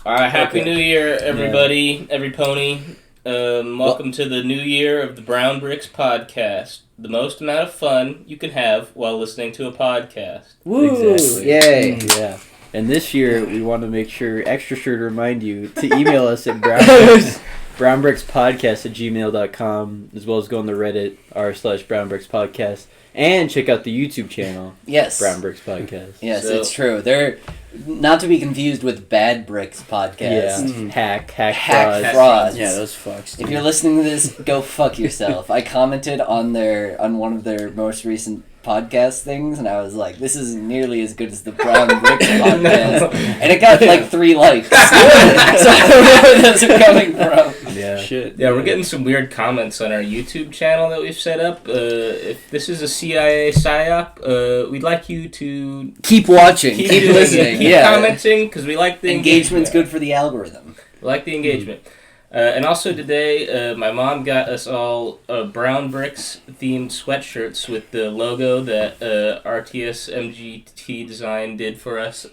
All right, Happy New Year, everybody, every pony. Welcome to the new year of the Brown Bricks podcast. The most amount of fun you can have while listening to a podcast. Woo! Exactly. Yay! Yeah. And this year, we want to make sure, extra sure to remind you to email us at brownbrickspodcast@gmail.com, as well as go on the Reddit, r/brownbrickspodcast, and check out the YouTube channel. Yes. Brown Bricks Podcast. Yes, it's true. They're not to be confused with Bad Bricks Podcast. Yeah. Mm-hmm. Hack frauds. Yeah, those fucks. Dude. If you're listening to this, go fuck yourself. I commented on one of their most recent podcast things, and I was like, this isn't nearly as good as the Brown Bricks podcast. And it got like 3 likes. So I don't know where those are coming from. Yeah. Shit. Yeah, we're getting some weird comments on our YouTube channel that we've set up. If this is a CIA PSYOP, we'd like you to keep watching, keep listening, keep commenting, because we like the engagement's good for the algorithm. We like the engagement. And also today, my mom got us all Brown Bricks themed sweatshirts with the logo that RTS MGT Design did for us.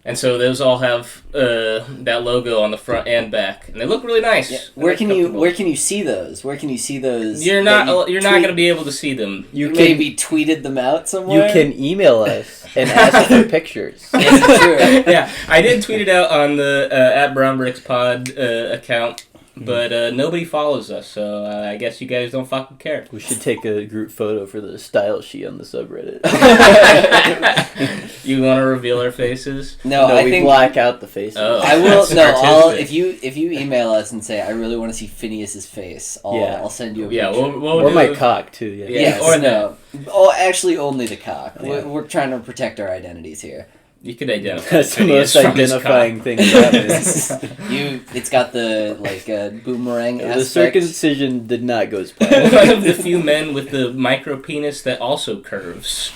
And so those all have that logo on the front and back, and they look really nice. Yeah. Where can you see those? Where can you see those? You're not going to be able to see them. You maybe tweeted them out somewhere. You can email us and ask for pictures. Yes, true. Yeah, I did tweet it out on the at Brown Bricks Pod account. But nobody follows us, so I guess you guys don't fucking care. We should take a group photo for the style sheet on the subreddit. You want to reveal our faces? No, I think black out the faces. Oh, I will. No, if you email us and say I really want to see Phineas's face, I'll send you a picture. Or my cock too. Yeah. Yes, or no. Oh, actually, only the cock. Yeah. We're trying to protect our identities here. You could identify. That's the most identifying thing about this. It's got the boomerang aspect. The circumcision did not go as planned. One of the few men with the micro penis that also curves.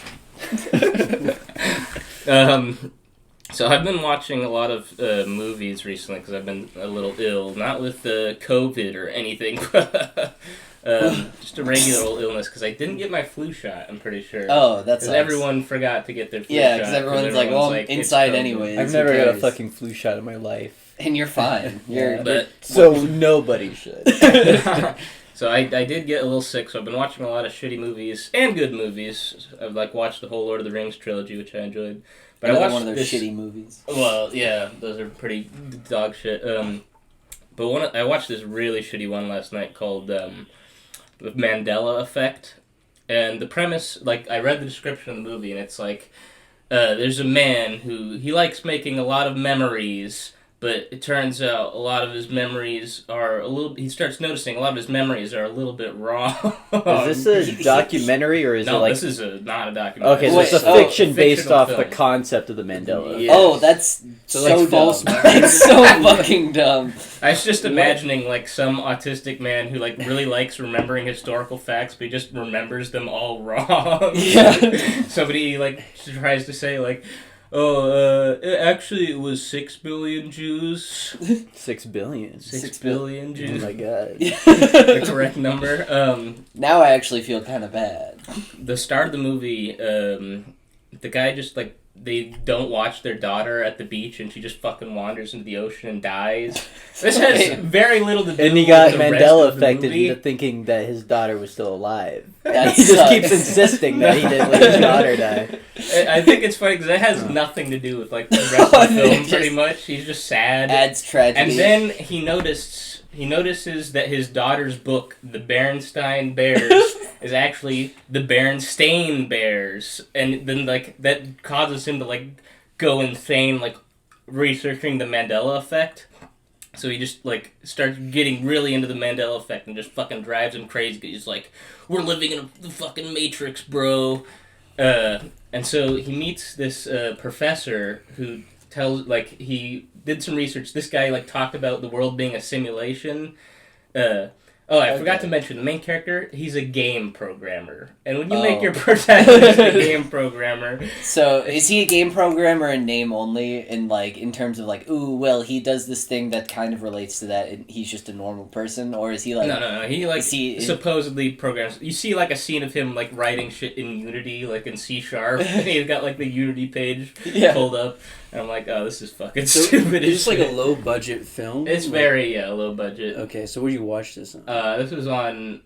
So I've been watching a lot of movies recently because I've been a little ill, not with COVID or anything, but just a regular old illness because I didn't get my flu shot. I'm pretty sure. Oh, that's because everyone forgot to get their flu shot. Yeah, because everyone's like, "Well, I'm inside anyways." I've never got a fucking flu shot in my life, and you're fine. So nobody should. So I did get a little sick, so I've been watching a lot of shitty movies and good movies. I've watched the whole Lord of the Rings trilogy, which I enjoyed. But I watched one of those shitty movies. Well, yeah, those are pretty dog shit. But I watched this really shitty one last night called The Mandela Effect. And the premise, I read the description of the movie, and it's there's a man who, he likes making a lot of memories, but it turns out a lot of his memories are he starts noticing a lot of his memories are a little bit wrong. Is this a documentary, or is it this is not a documentary. Okay, so it's a fiction based off the concept of the Mandela. Yes. Oh, that's so false. It's so fucking dumb. I was just imagining some autistic man who really likes remembering historical facts, but he just remembers them all wrong. Yeah. Somebody tries to say actually it was 6 billion Jews. 6 billion. 6 billion Jews. Oh my god. The correct number. Now I actually feel kind of bad. The start of the movie, the guy just they don't watch their daughter at the beach, and she just fucking wanders into the ocean and dies. This has very little to do with And he got the Mandela rest of the affected movie. into thinking that his daughter was still alive. He He just keeps insisting that he didn't let his daughter die. I think it's funny because it has nothing to do with the rest of the film. Pretty much, he's just sad. Adds tragedy. And then he notices that his daughter's book, The Berenstain Bears, is actually The Berenstain Bears, and then that causes him to go insane, researching the Mandela Effect. So he just starts getting really into the Mandela Effect and just fucking drives him crazy. He's like, "We're living in the fucking Matrix, bro." And so he meets this professor who tells he did some research. This guy talked about the world being a simulation. Oh, I forgot to mention, the main character, he's a game programmer. And when you make your protagonist a game programmer... So, is he a game programmer in name only? In terms of ooh, well, he does this thing that kind of relates to that, and he's just a normal person? Or is he No. He, supposedly programs... You see, a scene of him, writing shit in Unity, in C#. And he's got, the Unity page pulled up. And I'm like, oh, this is fucking stupid. It's just a low-budget film? It's very, low budget. Okay, so where do you watch this on? This was on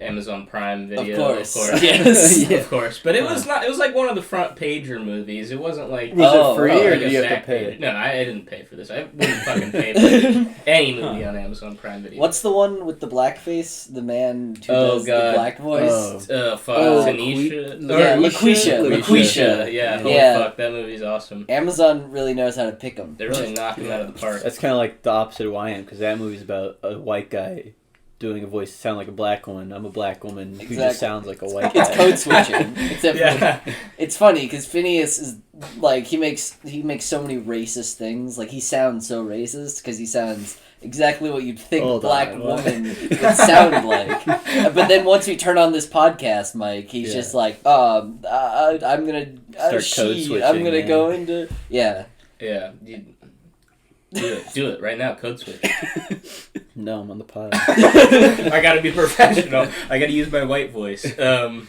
Amazon Prime Video. Of course. Yes. Yeah. Of course. But it was not. It was one of the front pager movies. It wasn't Was it free or did you have to pay? No, I didn't pay for this. I wouldn't fucking pay for any movie on Amazon Prime Video. What's the one with the blackface? The man who does the black voice? Tanisha? LaQuisha. Yeah. Holy fuck, that movie's awesome. Amazon really knows how to pick them. They really knock them out of the park. That's kind of like the opposite of who I am, because that movie's about a white guy doing a voice to sound like a black woman. I'm a black woman who just sounds like a white guy. It's code switching. It's funny because Phineas is he makes so many racist things. He sounds so racist because he sounds exactly what you'd think black woman would sound like. But then once we turn on this podcast, Mike, he's just I'm gonna start code switching. I'm gonna go into Yeah. Do it right now. Code switch. No, I'm on the pod. I gotta be professional. I gotta use my white voice. But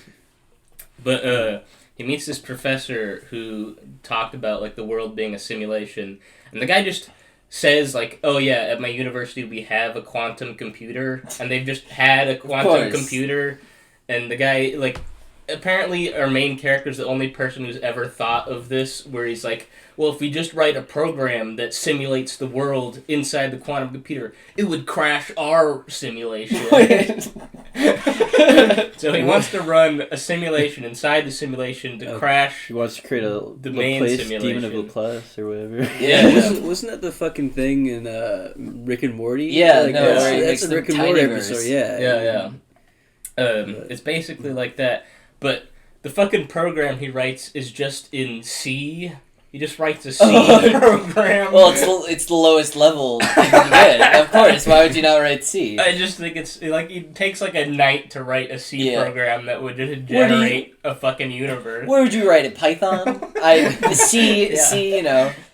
he meets this professor who talked about the world being a simulation, and the guy just says oh yeah, at my university we have a quantum computer, and they've just had a quantum computer, and the guy apparently our main character is the only person who's ever thought of this, where he's well, if we just write a program that simulates the world inside the quantum computer, it would crash our simulation. So he wants to run a simulation inside the simulation to crash. He wants to create the main simulation. Demon of Laplace or whatever. Yeah, wasn't that the fucking thing in Rick and Morty? Yeah, that's a Rick and Morty episode. Yeah. It's basically like that, but the fucking program he writes is just in C. He just writes a C program. Well, it's the lowest level you can get. Of course, why would you not write C? I just think it's it takes a night to write a C program that would generate a fucking universe. Where would you write it? Python? C,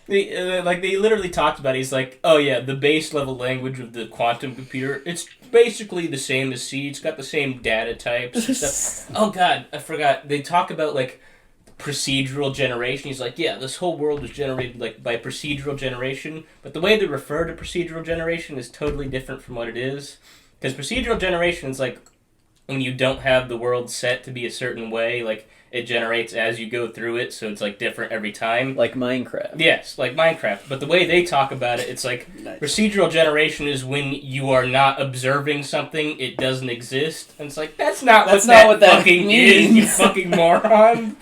They literally talked about it. He's oh yeah, the base level language of the quantum computer, it's basically the same as C. It's got the same data types and stuff. Oh god, I forgot. They talk about procedural generation. He's yeah, this whole world was generated by procedural generation, but the way they refer to procedural generation is totally different from what it is. Because procedural generation is when you don't have the world set to be a certain way, it generates as you go through it, so it's different every time. Like Minecraft. Yes, like Minecraft. But the way they talk about it, it's nice. Procedural generation is when you are not observing something, it doesn't exist. And it's that's not what that fucking means. You fucking moron.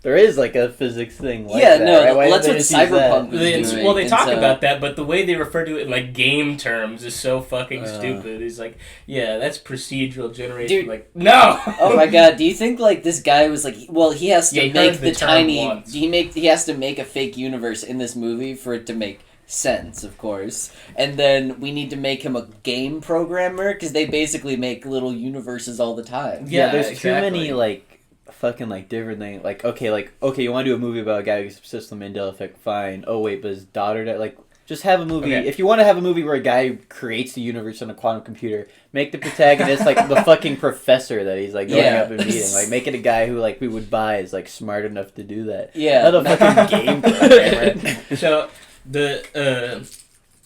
There is a physics thing that. No, right? that's what Cyberpunk was doing. Well, they talk about that, but the way they refer to it in game terms is so fucking stupid. He's yeah, that's procedural generation. Dude, no! Oh my god, do you think this guy was well, he has to make the tiny... Once. He has to make a fake universe in this movie for it to make sense, of course. And then we need to make him a game programmer, because they basically make little universes all the time. Yeah, there's too many, fucking different thing. Okay, you want to do a movie about a guy who gets obsessed with the Mandela Effect, fine. Oh wait, but his daughter died. Just have a movie. Okay. If you want to have a movie where a guy creates the universe on a quantum computer, make the protagonist the fucking professor that he's going up and meeting. Make it a guy who we would buy is smart enough to do that. Yeah, not a fucking game programmer.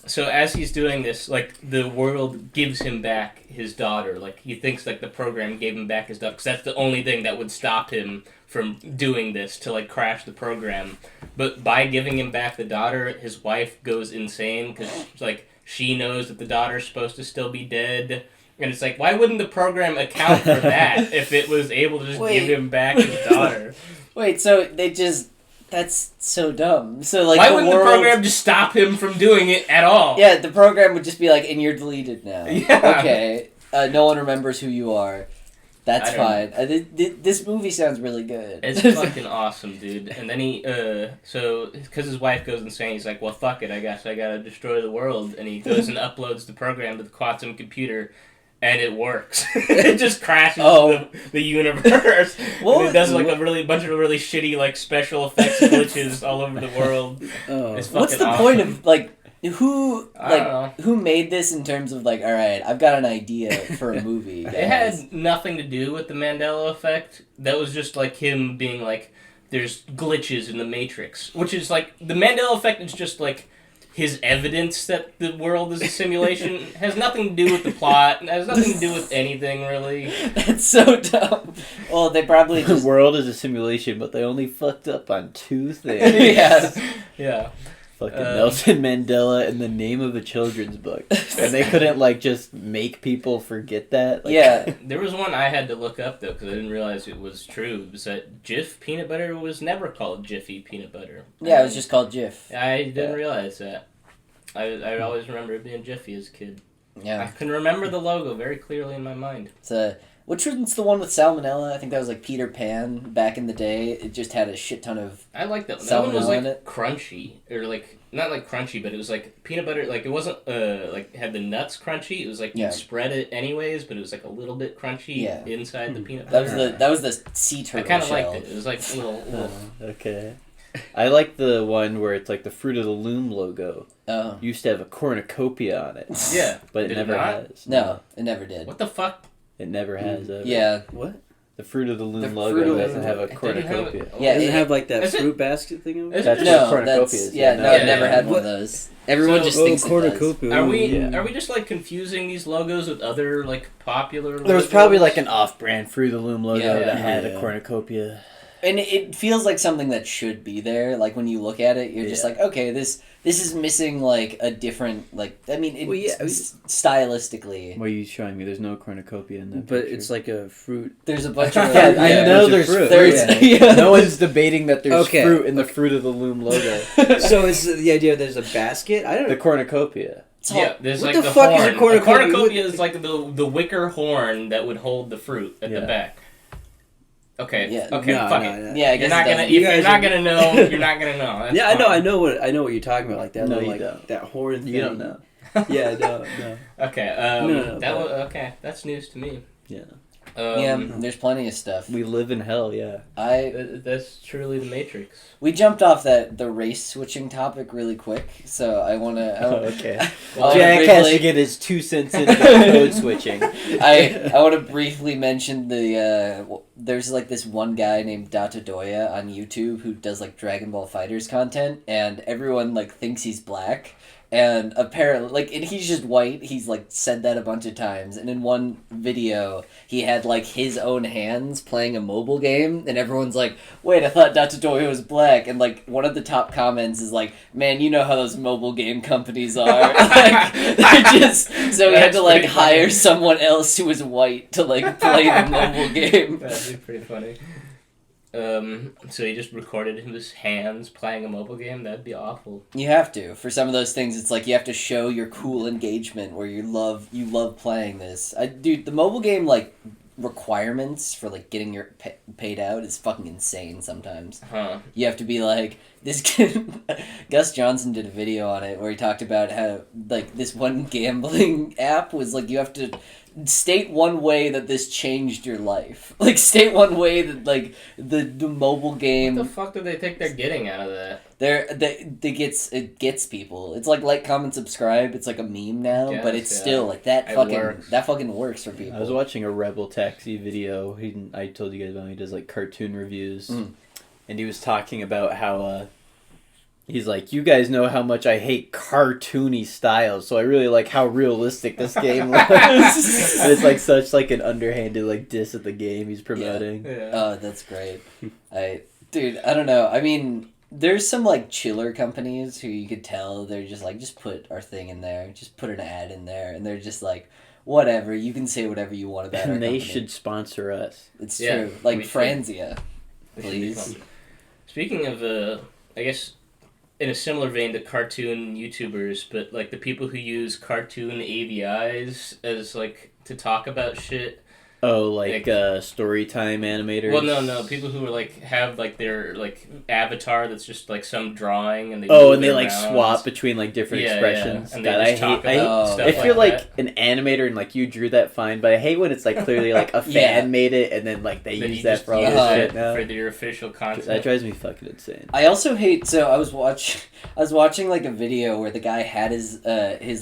So as he's doing this, the world gives him back his daughter. He thinks the program gave him back his daughter, because that's the only thing that would stop him from doing this, to crash the program. But by giving him back the daughter, his wife goes insane, because she knows that the daughter's supposed to still be dead. And it's why wouldn't the program account for that if it was able to just give him back his daughter? Wait, so they just... That's so dumb. So why wouldn't the program just stop him from doing it at all? Yeah, the program would just be and you're deleted now. Yeah. Okay, no one remembers who you are. That's I don't fine. This movie sounds really good. It's fucking awesome, dude. And then he, because his wife goes insane, he's like, well, fuck it, I guess I gotta destroy the world. And he goes and uploads the program to the quantum computer, and it works. It just crashes the universe. And it does like a bunch of really shitty like special effects glitches all over the world. It's What's the awesome. point of like who know. who made this in terms of like, all right, I've got an idea for a movie. It had nothing to do with the Mandela Effect. That was just like him being like, there's glitches in the Matrix, which is like the Mandela Effect is just like his evidence that the world is a simulation. It has nothing to do with the plot. It has nothing to do with anything really. That's so dumb. Well, they probably The just world is a simulation, but they only fucked up on two things. yeah. Fucking Nelson Mandela in the name of a children's book. And they couldn't, like, just make people forget that. Like, Yeah. There was one I had to look up, though, because I didn't realize it was true. It was that Jif peanut butter was never called Jiffy peanut butter. Yeah, it was just called Jif. I didn't realize that. I always remember it being Jiffy as a kid. I Yeah. can remember the logo very clearly in my mind. Which one's the one with salmonella? I think that was like Peter Pan back in the day. It just had a shit ton of... I like that one. That one was Salmonella like in it? crunchy, or like not like crunchy, but it was like peanut butter. Like it wasn't like had the nuts crunchy. It was like Yeah. you spread it anyways, but it was like a little bit crunchy inside the peanut That butter. was the sea turtle I kind of shell. liked it. It was like a little. Okay. I like the one where it's like the Fruit of the Loom logo. Oh. Used to have a cornucopia on it. Yeah, But it Did never not? has. No, it never did. What the fuck? It never has. Yeah. What? The Fruit of the Loom The Fruit logo of the doesn't have a It didn't have cornucopia. it. Yeah, Does it it- have like that is it- fruit basket thing over is there? it That's just- what No, cornucopia that's... is. Yeah, no, Yeah, it never yeah. had one What? of those. Everyone So- just Oh, thinks it does. cornucopia. Are we Yeah. are we just like confusing these logos with other like popular? There was logos? probably like an off-brand Fruit of the Loom logo Yeah. that had a Yeah. cornucopia. And it feels like something that should be there. Like, when you look at it, you're just Yeah. like, okay, this is missing, like, a different, like... I mean, Well, yeah, stylistically... What are you showing me? There's no cornucopia in that But picture. it's like a fruit. There's a bunch of... Yeah, I know there's there's fruit. There's... yeah. yeah. No one's debating that there's Okay. fruit in the Fruit of the Loom logo. So it's the idea there's a basket? I don't The know. cornucopia. It's all- Yeah, there's What like the the fuck is horn. a cornucopia? A cornucopia is like the wicker horn that would hold the fruit at Yeah. the back. Okay. Yeah. Okay. No, fuck no, it. no. Yeah, I You're guess not it gonna. does. If You you're guys not are- gonna know, you're not gonna know. That's Yeah, I know. fine. I know what you're talking about. Like that. No, little, you like don't. that horn thing. You don't know. Yeah, no. Okay. No, that but- was okay. That's news to me. Yeah. Yeah, there's plenty of stuff. We live in hell, yeah. That's truly the Matrix. We jumped off the race switching topic really quick, so I want to... Okay. Well, Jack has briefly- to get his 2 cents into the code switching. I want to briefly mention there's like this one guy named Datadoya on YouTube who does like Dragon Ball Fighters content, and everyone like thinks he's black, and apparently like, and he's just white. He's like said that a bunch of times, and in one video he had like his own hands playing a mobile game, and everyone's like, wait, I thought Datadoya was black, and like one of the top comments is like, man, you know how those mobile game companies are. Like, they're just... So we had That's to like pretty funny. hire someone else who was white to like play the mobile game. That'd be pretty funny. So he just recorded his hands playing a mobile game. That'd be awful. You have to. For some of those things, it's like you have to show your cool engagement where you love playing this. Dude, the mobile game like requirements for like getting your paid out is fucking insane sometimes. Huh. You have to be like, this kid, Gus Johnson did a video on it where he talked about how like this one gambling app was like, you have to state one way that this changed your life. Like, state one way that like the mobile game... What the fuck do they think they're getting out of that? It gets people. It's like, comment, subscribe. It's like a meme now, Yes, but it's yeah. still like that It fucking works. that fucking works for people. I was watching a Rebel Taxi video. I told you guys about him. He does like cartoon reviews. And he was talking about how he's like, you guys know how much I hate cartoony styles, so I really like how realistic this game was. And it's like such like an underhanded like diss at the game he's promoting. Yeah. Oh, that's great. Dude, I don't know. I mean, there's some like chiller companies who you could tell they're just like, just put our thing in there, just put an ad in there, and they're just like, whatever, you can say whatever you want about our And they company. should sponsor us. It's Yeah, true. Like we should. Franzia, They should be please. fun. Speaking of, I guess, in a similar vein to cartoon YouTubers, but like the people who use cartoon AVIs as like to talk about shit. Oh, like story time animators. Well, no, people who are like have like their like avatar that's just like some drawing and they and they around. like swap between like different expressions. Yeah. And God, they just talk about stuff if like you're that. like an animator and like you drew that, fine. But I hate when it's like clearly like a fan made it and then like they Then use you that just for all use this it shit now. for your official content. That drives me fucking insane. I also hate. So I was watching like a video where the guy had his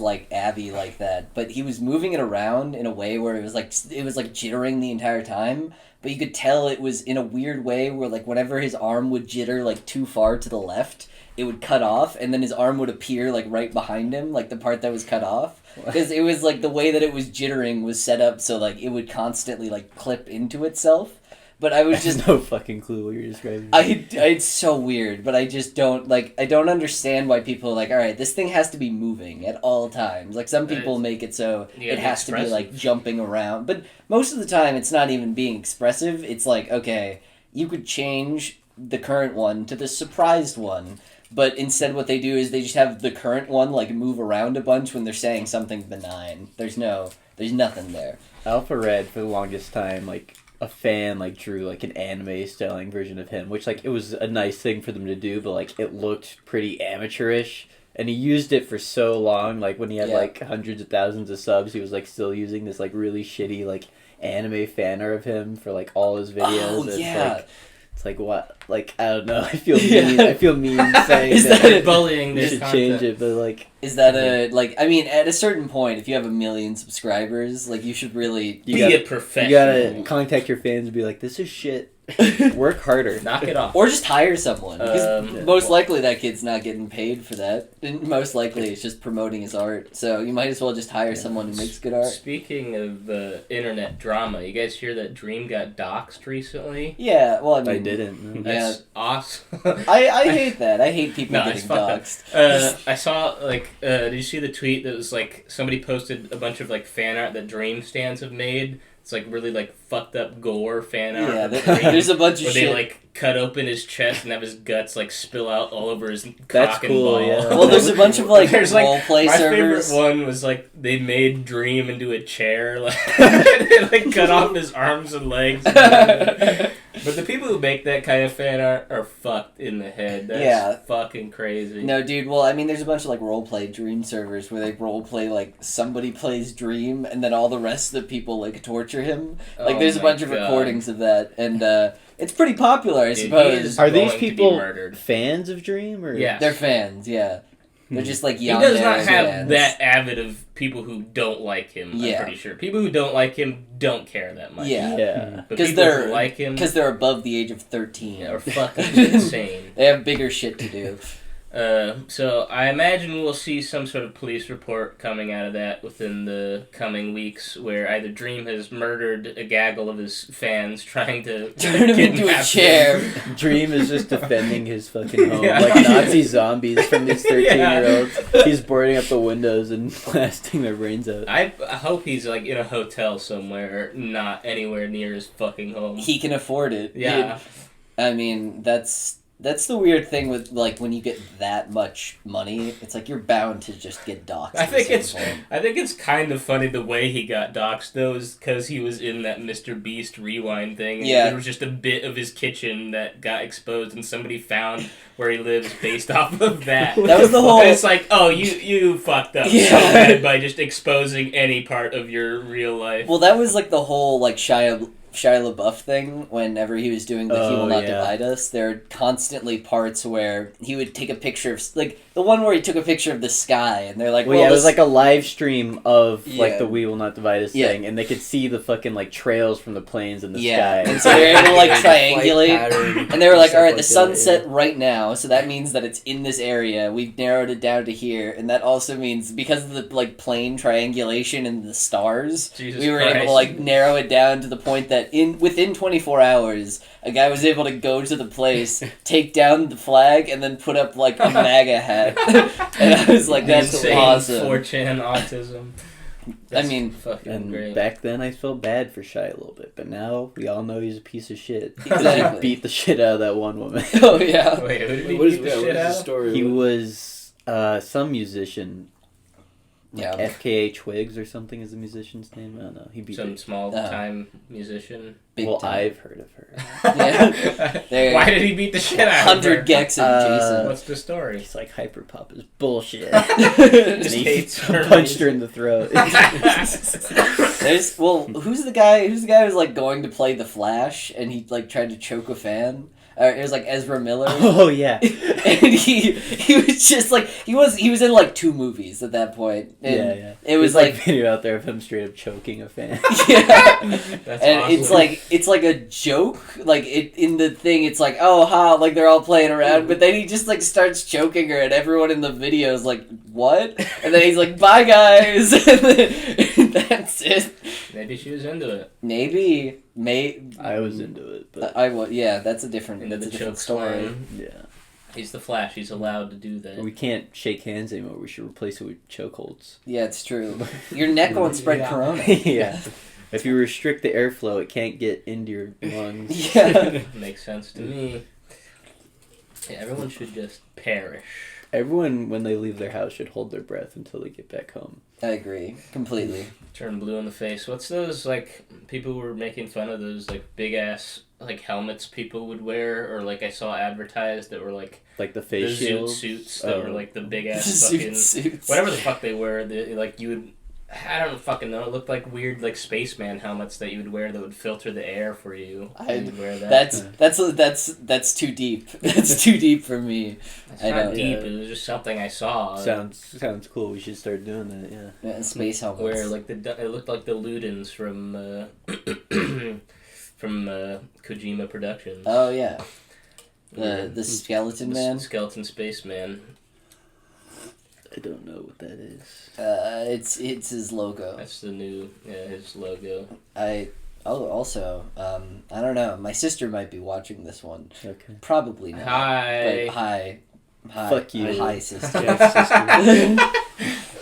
like Abby like that, but he was moving it around in a way where it was like jittering the entire time. But you could tell it was in a weird way where like whenever his arm would jitter like too far to the left, it would cut off, and then his arm would appear like right behind him, like the part that was cut off. Because it was like the way that it was jittering was set up so like it would constantly like clip into itself. But I was just no fucking clue what you're describing. It's so weird, but I just don't I don't understand why people are like, all right, this thing has to be moving at all times. Like some people make it so it has to be like jumping around, but most of the time it's not even being expressive. It's like, okay, you could change the current one to the surprised one, but instead what they do is they just have the current one like move around a bunch when they're saying something benign. There's nothing there. Alpha Red for the longest time, like a fan like drew like an anime styling version of him, which like it was a nice thing for them to do, but like it looked pretty amateurish, and he used it for so long. Like when he had like hundreds of thousands of subs, he was like still using this like really shitty like anime fan art of him for like all his videos. Oh yeah. It's like what? Like I don't know. I feel mean. I feel mean saying Is that. that bullying? You should change it, but like. Is that I mean, at a certain point, if you have 1 million subscribers, like you should really be a professional. You gotta contact your fans and be like, "This is shit. Work harder. Knock it off." Or just hire someone. Because most likely that kid's not getting paid for that. And most likely it's just promoting his art. So you might as well just hire someone who makes good art. Speaking of internet drama, you guys hear that Dream got doxxed recently? Yeah, well, I mean... I didn't. That's awesome. I hate that. I hate people getting doxxed. I saw, like, did you see the tweet that was, like, somebody posted a bunch of, like, fan art that Dream stands have made? It's, like, really, like, fucked up gore fan art. Yeah, there's a bunch of where shit. They, like, cut open his chest and have his guts, like, spill out all over his That's cock cool, and ball. yeah. Well, there's a bunch of, like, roleplay my servers. My favorite one was, like, they made Dream into a chair. Like, they, like, cut off his arms and legs. But the people who make that kind of fan art are fucked in the head. That's fucking crazy. No, dude, well, I mean, there's a bunch of, like, roleplay Dream servers where they roleplay, like, somebody plays Dream and then all the rest of the people, like, torture him. Like, there's a bunch of recordings of that, and, it's pretty popular, I suppose. Are these people fans of Dream? Or? Yeah. They're fans, yeah. They're just, like, young He does not have fans. that avid of people who don't like him, I'm pretty sure. People who don't like him don't care that much. Yeah. But people who like him... Because they're above the age of 13. Are fucking insane. They have bigger shit to do. So I imagine we'll see some sort of police report coming out of that within the coming weeks, where either Dream has murdered a gaggle of his fans trying to turn him into a chair. Dream is just defending his fucking home like Nazi zombies from these 13-year-olds. He's boarding up the windows and blasting their brains out. I hope he's like in a hotel somewhere, not anywhere near his fucking home. He can afford it. Yeah. I mean, that's the weird thing with, like, when you get that much money, it's like you're bound to just get doxxed. I think it's kind of funny the way he got doxxed, though, is because he was in that Mr. Beast rewind thing. And there was just a bit of his kitchen that got exposed, and somebody found where he lives based off of that. That was the whole... And it's like, oh, you fucked up so bad by just exposing any part of your real life. Well, that was, like, the whole, like, Shia LaBeouf thing, whenever he was doing the He Will Not Divide Us, there are constantly parts where he would take a picture of, like, the one where he took a picture of the sky, and they're like, well, it was like a live stream of, like, the We Will Not Divide Us thing, and they could see the fucking, like, trails from the planes in the sky. And so they were able to, like, triangulate, and they were like, alright, the sun's set right now, so that means that it's in this area, we've narrowed it down to here, and that also means, because of the, like, plane triangulation and the stars, we were able to, like, narrow it down to the point that within 24 hours, a guy was able to go to the place, take down the flag, and then put up, like, a MAGA hat. And I was like, that's awesome. 4chan autism. That's I mean, fucking great. Back then I felt bad for Shia a little bit, but now we all know he's a piece of shit. Exactly. He beat the shit out of that one woman. Oh, yeah. Wait, who did he beat the shit out? Story? He was some musician. Yeah. FKA Twigs or something is the musician's name. I don't know. He beat Some it. small-time musician. Big Well, time. I've heard of her. Yeah. Why did he beat the shit out of her? 100 gex of Jason. What's the story? He's like, hyperpop is bullshit. Just And he hates her punched her music. in the throat. Who's the guy who's like going to play the Flash and he like tried to choke a fan? It was like Ezra Miller. Oh yeah. And he was just like he was in like 2 movies at that point. And Yeah. It was There's, like video out there of him straight up choking a fan. yeah. That's And awesome. it's like a joke. Like in the thing, it's like, oh ha, like they're all playing around, but then he just like starts choking her, and everyone in the video is like, what? And then he's like, bye guys, and then that's it. Maybe she was into it. Maybe, I was into it, but yeah, that's a different, Into that's a the different choke story. slam. yeah. He's the Flash. He's allowed to do that. We can't shake hands anymore. We should replace it with chokeholds. Yeah, it's true. Your neck won't spread corona. Yeah. If you restrict the airflow, it can't get into your lungs. Yeah. Makes sense to me. Yeah, everyone should just perish. Everyone, when they leave their house, should hold their breath until they get back home. I agree completely. Turn blue in the face. What's those, like, people were making fun of those, like, big-ass, like, helmets people would wear? Or, like, I saw advertised that were, like Like the the face zoot shield. suits that were, like, the big-ass Suits, fucking... suits. Whatever the fuck they were, like, you would... I don't fucking know. It looked like weird, like, spaceman helmets that you would wear that would filter the air for you. You'd wear that. That's too deep. That's too deep for me. It's I not don't- deep. yeah. It was just something I saw. Sounds cool. We should start doing that. Yeah. Yeah, space helmets. Where like it looked like the Ludens from from Kojima Productions. Oh yeah, Yeah. the skeleton The man. Skeleton Spaceman. I don't know what that is. It's his logo. That's the new his logo. I don't know. My sister might be watching this one. Okay. Probably not. Hi. But hi. Fuck you. Hi, sister. Jeff's sister.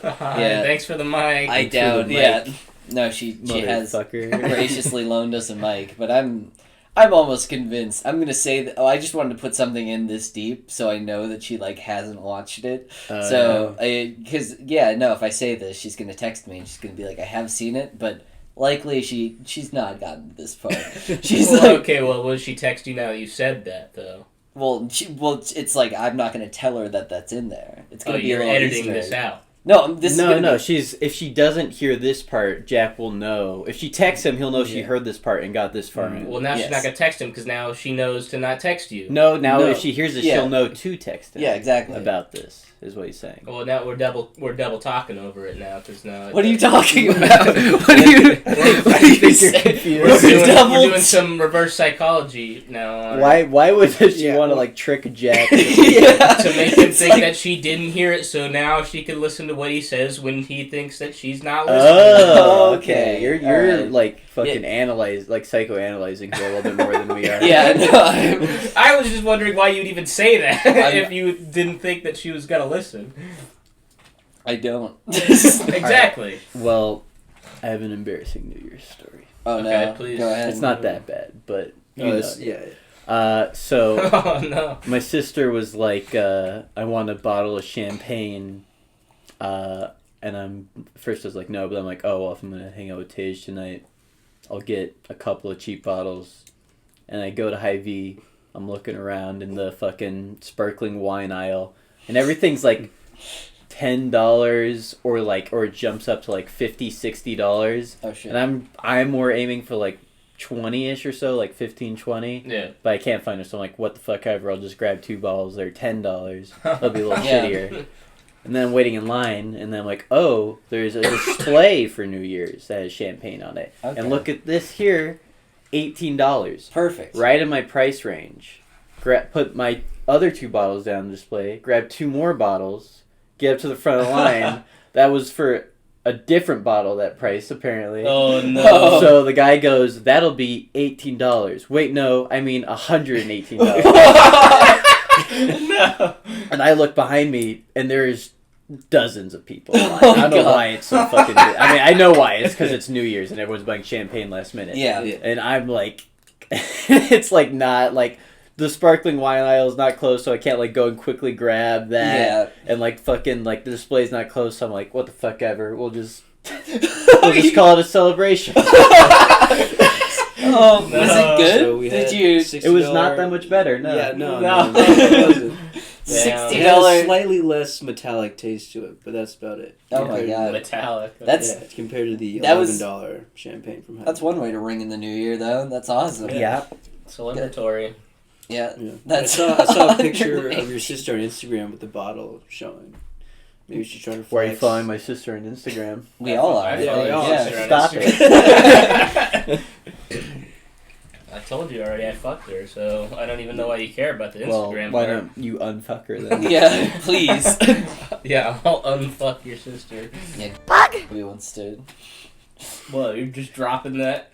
Hi. Yeah. Thanks for the mic. I for the doubt. mic. Yeah. No, she has Motherfucker. graciously loaned us a mic, but I'm almost convinced. I'm gonna say that. Oh, I just wanted to put something in this deep, so I know that she like hasn't watched it. Because if I say this, she's gonna text me and she's gonna be like, I have seen it, but likely she's not gotten this far. She's Well, like, okay. Well, will she text you now that you said that though? well, it's like I'm not gonna tell her that that's in there. It's Oh, gonna be a you're little editing Easter this egg. out. No, this is gonna be- She's if she doesn't hear this part, Jack will know. If she texts him, he'll know she Yeah. heard this part and got this far. in. Well, now she's Yes. not gonna text him because now she knows to not text you. No, now No. if she hears this, Yeah. she'll know to text him. Yeah, exactly. About this is what he's saying. Well, now we're double talking over it now because now. What are you talking about? What are you? What are you you're saying? confused. We're doing some reverse psychology now. on her. Why would she Yeah, want to well- like trick Jack? Yeah. To make him It's think like- that she didn't hear it, so now she can listen to what he says when he thinks that she's not listening. Oh, Okay, okay. You're alright. like fucking psychoanalyzing her a little bit more than we are. Yeah, no, I was just wondering why you'd even say that I'm- if you didn't think that she was gonna listen. I don't. Exactly. Well, I have an embarrassing New Year's story. Oh Okay, no, please. go ahead. It's not that bad, but you Oh, know. it's- yeah. So Oh no. my sister was like, I want a bottle of champagne, and I was like, no, but I'm like, oh, well, if I'm gonna hang out with Tage tonight, I'll get a couple of cheap bottles, and I go to Hy-Vee. I'm looking around in the fucking sparkling wine aisle, and everything's like $10 or it jumps up to like $50-$60, Oh shit. and I'm more aiming for like 20-ish or so, like 15, 20. Yeah. But I can't find it, so I'm like, what the fuck ever, I'll just grab 2 bottles. They're $10. They'll be a little Yeah. shittier. And then I'm waiting in line, and then I'm like, oh, there's a display for New Year's that has champagne on it. Okay. And look at this here, $18. Perfect. Right in my price range. Put my other 2 bottles down the display, grab 2 more bottles, get up to the front of the line. That was for a different bottle, that price, apparently. Oh no. So the guy goes, that'll be $18. Wait, no, I mean $118. No. And I look behind me, and there's dozens of people. Oh I don't know God. why it's so fucking... I mean, I know why. It's because it's New Year's, and everyone's buying champagne last minute. Yeah. Yeah. And I'm like... it's like not like the sparkling wine aisle is not closed, so I can't like go and quickly grab that. Yeah. And like fucking like the display's not closed, so I'm like, what the fuck ever. We'll just call it a celebration. Oh, was it good? So we Did had you? It was not that much better. No. Yeah, no, No. it wasn't. Damn. It had a $60. slightly less metallic taste to it, but that's about it. Oh my Compared to- God. Metallic. That's yeah, compared to the that was- $11 champagne from Hudls. that's one way to ring in the new year, though. That's awesome. Yeah. celebratory. Yeah. Yeah. That's I saw a picture of your sister on Instagram with the bottle showing. Maybe she's trying to flex. Why are you following my sister on Instagram? We all are. I Yeah, follow we your all are. sister on Stop Instagram. I told you already I fucked her, so I don't even know why you care about the Well, Instagram why part. don't you unfuck her then? Yeah, please. Yeah, I'll unfuck your sister. We once did. Well, you're just dropping that.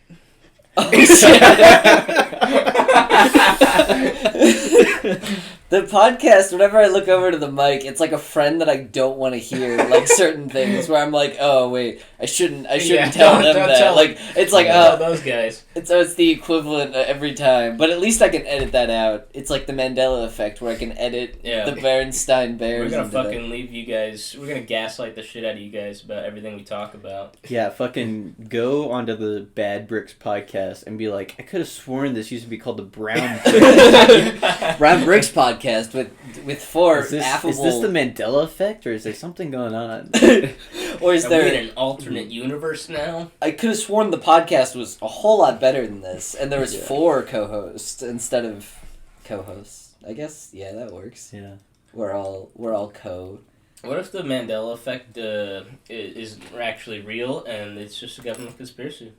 The podcast, whenever I look over to the mic, it's like a friend that I don't want to hear, like, certain things where I'm like, oh, wait, I shouldn't Yeah, tell them don't that. tell like, it's like, Oh, those guys. it's the equivalent every time. But at least I can edit that out. It's like the Mandela Effect where I can edit Yeah. the Berenstain Bears. We're gonna into that. fucking leave you guys. We're gonna gaslight the shit out of you guys about everything we talk about. Yeah, fucking go onto the Bad Bricks podcast and be like, I could have sworn this used to be called the Brown Bricks. Brown Bricks podcast with four Is affable. this the Mandela Effect, or is there something going on? Or is Are we there? in an alternate universe now? I could have sworn the podcast was a whole lot better than this, and there was Yeah. 4 co-hosts instead of co-hosts. I guess that works. Yeah. We're all co. What if the Mandela Effect is actually real and it's just a government conspiracy?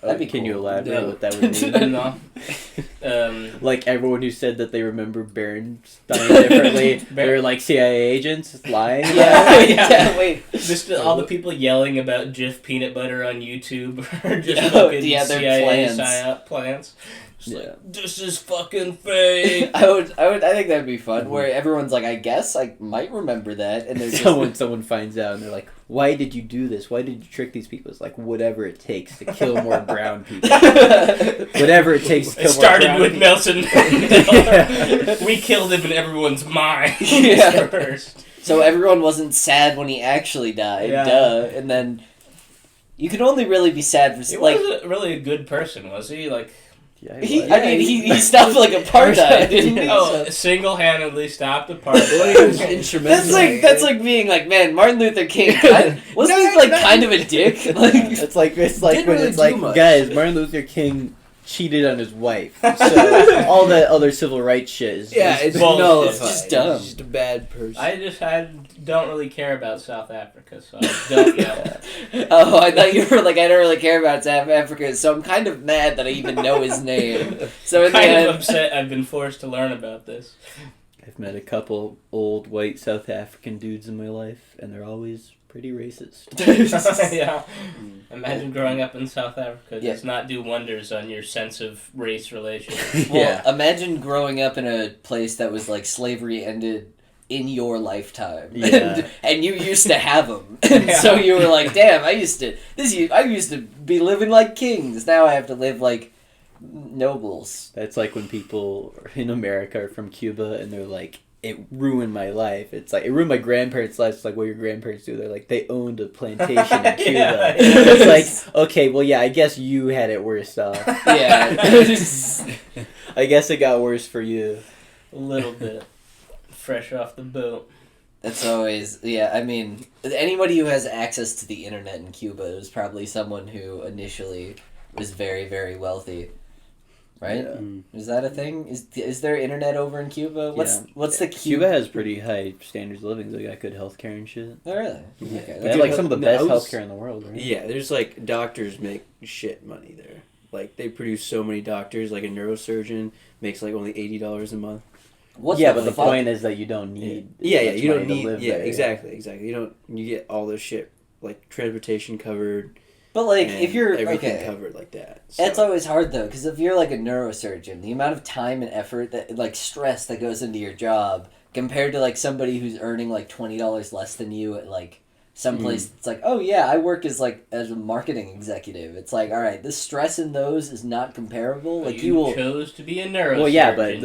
That'd be Can you cool. elaborate No. what that would mean? No. Like everyone who said that they remember Berenstain differently, they're like CIA agents lying. Yeah, wait. Just all the people yelling about Jif peanut butter on YouTube are just Yeah, fucking yeah, their CIA plans. psyop plans. Just Yeah. like, this is fucking fake. I think that'd be fun. Where everyone's like, I guess I might remember that, and they're just Someone finds out and they're like, why did you do this? Why did you trick these people? It's like, whatever it takes to kill more brown people. Whatever it takes to It kill started more brown with people. Nelson Mandela. We killed him in everyone's mind Yeah. first. So everyone wasn't sad when he actually died. Yeah. Duh. And then you can only really be sad for He like. wasn't really a good person, was he? Like, Yeah, He, was. I mean, he stopped like apartheid, didn't he? oh, single-handedly stopped apartheid. That's like being like, man, Martin Luther King wasn't he like kind of a dick? Like, It's like Didn't when really it's do like, much. guys, Martin Luther King cheated on his wife. So all that other civil rights shit is Yeah, it's bullshit. nullified. It's just dumb. He's just a bad person. I don't really care about South Africa, so I don't know. oh, I thought you were like, I don't really care about South Africa, so I'm kind of mad that I even know his name. So in the Kind end, of upset I've been forced to learn about this. I've met a couple old white South African dudes in my life, and they're always pretty racist. Yeah. Imagine growing up in South Africa. It Yeah. does not do wonders on your sense of race relations. well, Yeah. imagine growing up in a place that was like slavery ended in your lifetime, Yeah. and you used to have them, and Yeah. so you were like, "Damn, I used to be living like kings. Now I have to live like nobles." That's like when people in America are from Cuba and they're like, it ruined my life. It's like, it ruined my grandparents' lives. It's like, what your grandparents do? They're like, they owned a plantation in Cuba. Yeah. It's like, okay, well, yeah, I guess you had it worse off. Yeah, I guess it got worse for you. A little bit. Fresh off the boat. that's always I mean, anybody who has access to the internet in Cuba is probably someone who initially was very, very wealthy. Right? Yeah. Is that a thing? Is there internet over in Cuba? What's the Cuba has pretty high standards of living. They got good healthcare and shit. Oh, really? Yeah. Okay. They that's have like some of the No, best I was- healthcare in the world, right? Yeah, there's like doctors make shit money there. Like they produce so many doctors. Like a neurosurgeon makes like only $80 a month. What's yeah, the but the fuck? point is that you don't need. Yeah, as much you don't money to need. live Yeah, there. exactly. You get all this shit like transportation covered. But like, and if you're everything okay, covered like that. that's So- always hard though, because if you're like a neurosurgeon, the amount of time and effort that like stress that goes into your job compared to like somebody who's earning like $20 less than you at like Some place it's like, oh yeah, I work as a marketing executive. It's like, all right, the stress in those is not comparable. Like you chose to be a neurosurgeon. Well, yeah, but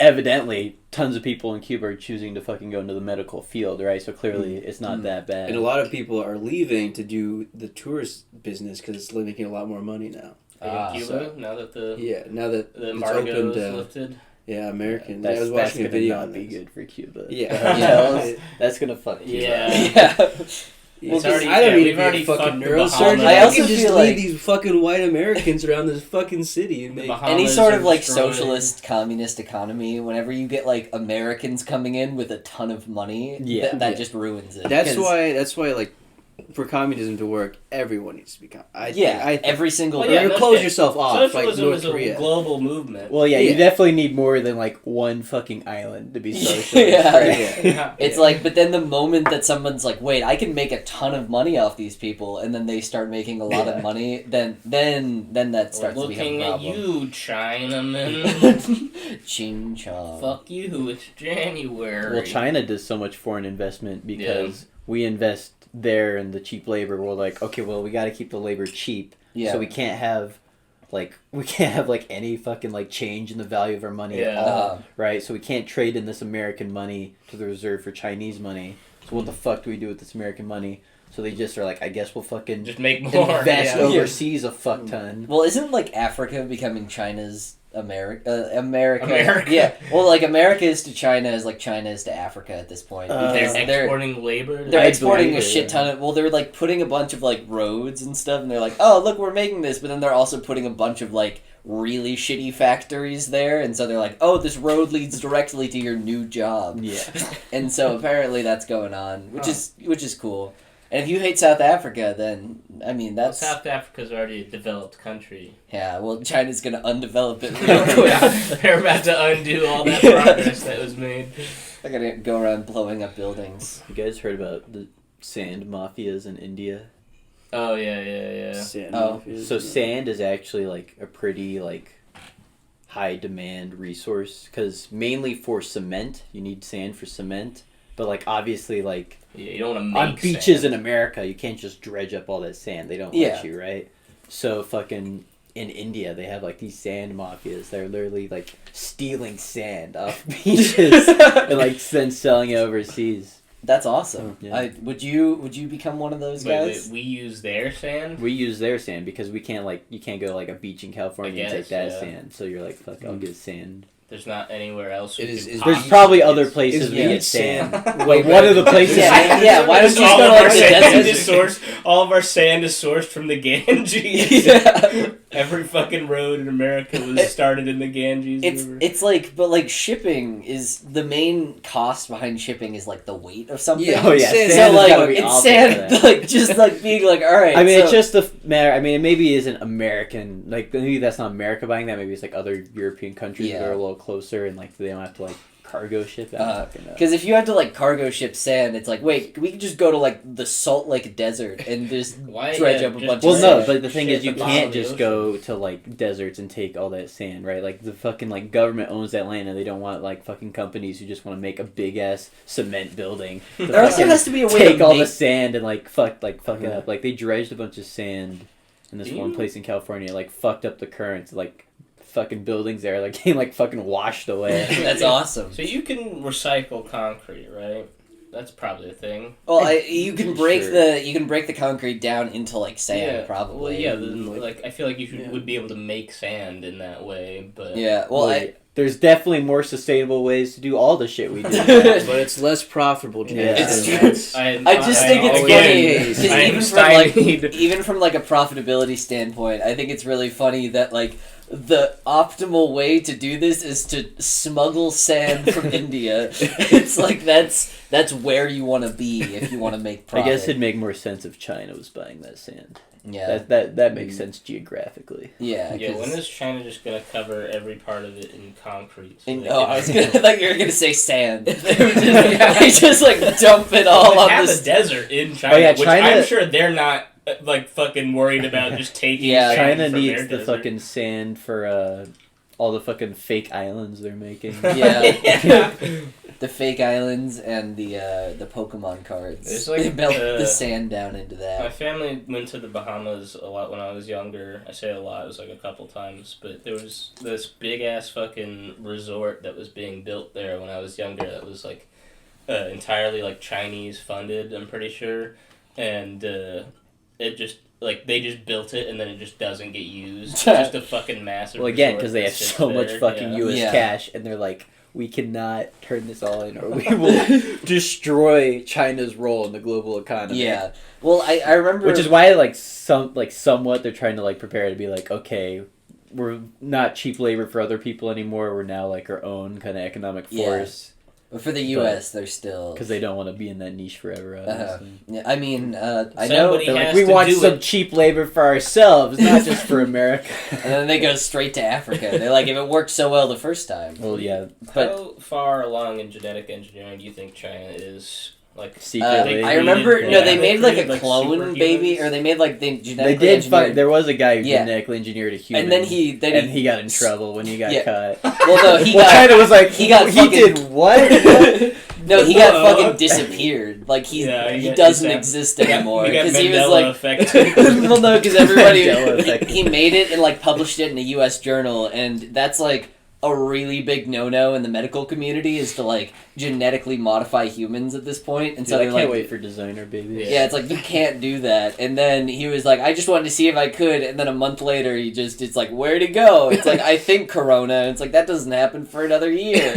evidently, tons of people in Cuba are choosing to fucking go into the medical field, right? So clearly, it's not that bad. And a lot of people are leaving to do the tourist business because it's making a lot more money now. Cuba, now that the embargo is lifted. Yeah, American. I was watching a video on be good for Cuba. Yeah, that's gonna fuck you. Yeah. Well, I don't need to be a fucking neurosurgeon. I also can just feel lead like these fucking white Americans around this fucking city and make any sort of socialist communist economy. Whenever you get like Americans coming in with a ton of money, that just ruins it. That's why like. For communism to work, everyone needs to be every single. Well, you close yourself off. Socialism like is a global movement. Well, you definitely need more than like one fucking island to be socialist. It's like, but then the moment that someone's like, "Wait, I can make a ton of money off these people," and then they start making a lot of money, then that starts to become a problem. Looking at you, Chinaman. Ching chong. Fuck you! It's January. Well, China does so much foreign investment because we invest there in the cheap labor. We're like, okay, well, we got to keep the labor cheap, so we can't have any fucking like change in the value of our money at all, right? So we can't trade in this American money to the reserve for Chinese money. So what the fuck do we do with this American money? So they just are like, I guess we'll fucking just make more. Invest overseas a fuck ton. Well, isn't like Africa becoming China's America? Yeah. Well, like America is to China as like China is to Africa at this point. They're exporting labor. They're exporting a shit ton of. Well, they're like putting a bunch of like roads and stuff, and they're like, oh look, we're making this, but then they're also putting a bunch of like really shitty factories there, and so they're like, oh, this road leads directly to your new job. Yeah. And so apparently that's going on, which is cool. And if you hate South Africa, then, I mean, that's... Well, South Africa's already a developed country. Yeah, well, China's going to undevelop it real quick. They're about to undo all that progress that was made. They're going to go around blowing up buildings. You guys heard about the sand mafias in India? Oh, yeah. Sand mafias. So sand is actually, like, a pretty, like, high-demand resource. Because mainly for cement, you need sand for cement. But, like, obviously, like... Yeah, you don't want to make on beaches in America, you can't just dredge up all that sand. They don't let you, right? So fucking in India, they have like these sand mafias. They're literally like stealing sand off beaches and like then selling it overseas. That's awesome. Yeah. Would you become one of those guys? Wait, we use their sand? We use their sand because we can't you can't go to like a beach in California and take that sand. So you're like, fuck, I'll get sand. There's not anywhere else. There's probably other places we get sand. Like one of the places. Yeah, why don't you just go to like the desert? All of our sand is sourced from the Ganges. Every fucking road in America was started in the Ganges. It's like, but like shipping is the main cost behind shipping is like the weight of something. Yeah, sand so like it's sand, like just like being like, all right. I mean, it's just a matter. I mean, it maybe isn't American. Like maybe that's not America buying that. Maybe it's like other European countries that are a little closer and like they don't have to like cargo ship it. Because if you have to like cargo ship sand, it's like, wait, we could just go to like the Salt Lake Desert and just dredge up a bunch of sand. Well, no, but the thing is you can't just go to like deserts and take all that sand, right? Like the fucking like government owns that land and they don't want like fucking companies who just want to make a big ass cement building. There also has to be a way to take all the sand and like fuck it up. Like they dredged a bunch of sand in this one place in California, like fucked up the currents, like fucking buildings there, like getting like fucking washed away. That's awesome. So you can recycle concrete, right? That's probably a thing. Well, you can break the concrete down into like sand, probably. Well, like I feel like you would be able to make sand in that way, but there's definitely more sustainable ways to do all the shit we do, but it's less profitable. It's true. I just think it's funny. Even from like a profitability standpoint, I think it's really funny that like the optimal way to do this is to smuggle sand from India. It's like that's where you want to be if you want to make profit. I guess it'd make more sense if China was buying that sand. Yeah, that makes sense geographically. Yeah. When is China just gonna cover every part of it in concrete? So I thought you were gonna say sand. They just like dump it all on this desert in China, which I'm sure they're not like fucking worried about just taking. China needs the fucking sand for all the fucking fake islands they're making. Yeah. The fake islands and the Pokemon cards. It's like, they melt the sand down into My that. family went to the Bahamas a lot when I was younger. I say a lot, it was like a couple times. But there was this big-ass fucking resort that was being built there when I was younger that was, like, entirely, like, Chinese-funded, I'm pretty sure. And it just... Like, they just built it, and then it just doesn't get used. Just a fucking massive Well, again, resort because they that have sits so much there. fucking Yeah. U.S. Yeah. cash, and they're like, we cannot turn this all in, or we will destroy China's role in the global economy. Yeah. Well, I remember... Which is why, somewhat, they're trying to, like, prepare to be like, okay, we're not cheap labor for other people anymore, we're now, like, our own kind of economic force. But for the U.S., they're still... Because they don't want to be in that niche forever, obviously. Yeah, I mean, I know... Somebody They're like, has we to want do some it. cheap labor for ourselves, not just for America. And then they go straight to Africa. They're like, if it worked so well the first time. Well, yeah, But How far along in genetic engineering do you think China is? Like, secretly. I remember... Yeah, No, they they made like a created, like, clone superhumans. baby, or they made like the They genetically did find... engineered... There was a guy who Yeah. genetically engineered a human. And then he got in trouble when he got Yeah. caught. Well, no, he Well, got... China was like, he got he fucking- did what? No, he got Whoa. fucking disappeared. Like, he got- doesn't got- exist we got- anymore. we got Because he was Mandela like... Effect. Well, no, because everybody... Mandela Effect. he made it and, like, published it in a U.S. journal, and that's, like, a really big no-no in the medical community, is to, like, genetically modify humans at this point. And so Dude, I they're can't like... wait for designer babies. Yeah, it's like, you can't do that. And then he was like, I just wanted to see if I could. And then a month later, it's like, where'd he go? It's like, I think Corona. And it's like, that doesn't happen for another year.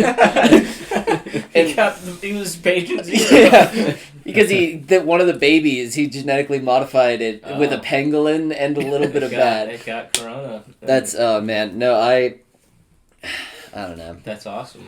He was patient zero. Yeah, because one of the babies, he genetically modified it with a Oh. pangolin and a little bit of bat. It got corona. That's, oh man, no, I don't know. That's awesome.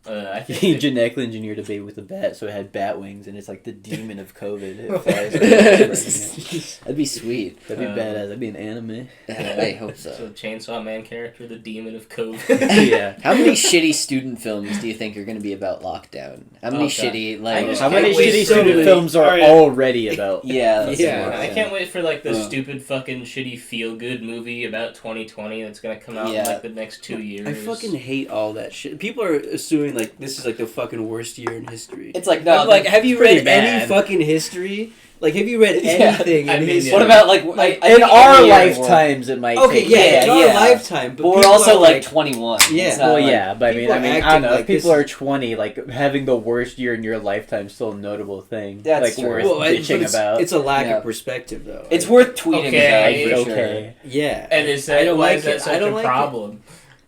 I think He genetically engineered a baby with a bat, so it had bat wings, and it's like the demon of COVID. It flies around. That'd be sweet. That'd be badass. That'd be an anime. I hope so. So Chainsaw Man character, the demon of COVID. Yeah. How many shitty student films do you think are going to be about lockdown? How many Oh, God. shitty, like... I just How many can't wait shitty so student many- films are Alright. already about? Yeah, that's Yeah. what I'm I saying. can't wait for like the Uh. stupid fucking shitty feel good movie about 2020 that's gonna come out Yeah. in like the next 2 years. I fucking hate all that shit. People are assuming like this is like the fucking worst year in history. It's like, no, I'm like, have you pretty read any bad. fucking history? Like, have you read Yeah. anything I in mean, history? What about, like In any our other lifetimes, it might Okay, take. yeah, in Yeah, our yeah. lifetime, but But we're people also are, like 21. Yeah. It's not Well, like- yeah, but I mean, people are I don't acting know. like If people this- are 20, like having the worst year in your lifetime is still a notable thing. That's like true. worth Well, bitching it's, about. it's a lack Yeah. of perspective, though. It's worth tweeting Okay, about, for okay. yeah. And is I that don't why like is that it. such I don't a like it. problem?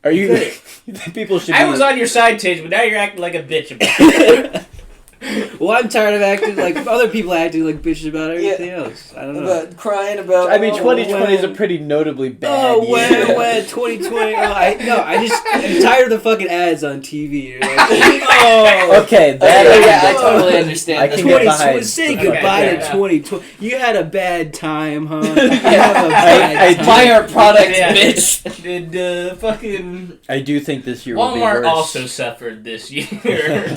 Are you? People should. I be, was on your side, Tage, but now you're acting like a bitch about it. Well, I'm tired of acting like other people acting like bitches about everything else. I don't know. About crying about... I mean, oh, 2020 is a when- pretty notably bad Oh, year. when 2020? I'm tired of the fucking ads on TV. You're like, oh, Okay, Oh, that yeah, I is- totally understand. I that. can get behind. 2020, say Okay, goodbye yeah. to 2020. You had a bad time, huh? You Yeah. have a bad I time. Buy our product, Yeah. bitch! Did fucking I do think this year will be Walmart worse. also suffered this year?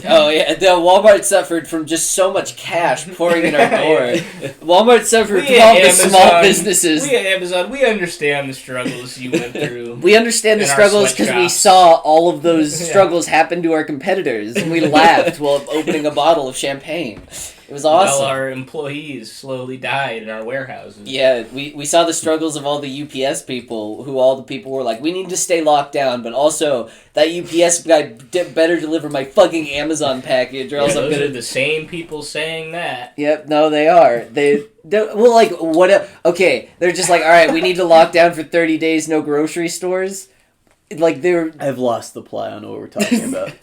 Oh, yeah, the Walmart suffered from just so much cash pouring in our door. Walmart suffered We from at all the Amazon- small businesses. We at Amazon, we understand the struggles you went through. We understand the in our struggles because we sweatshops. saw all of those Yeah. struggles happen to our competitors, and we laughed while opening a bottle of champagne. It was awesome. While our employees slowly died in our warehouses. Yeah, we saw the struggles of all the UPS people, who all the people were like, we need to stay locked down, but also, that UPS guy better deliver my fucking Amazon package, or Yeah, else I'm those gonna... are the same people saying that. Yep, no, they are. Well, like, what... Okay, they're just like, alright, we need to lock down for 30 days, no grocery stores. Like, they're... I've lost the plot. I don't know what we're talking about.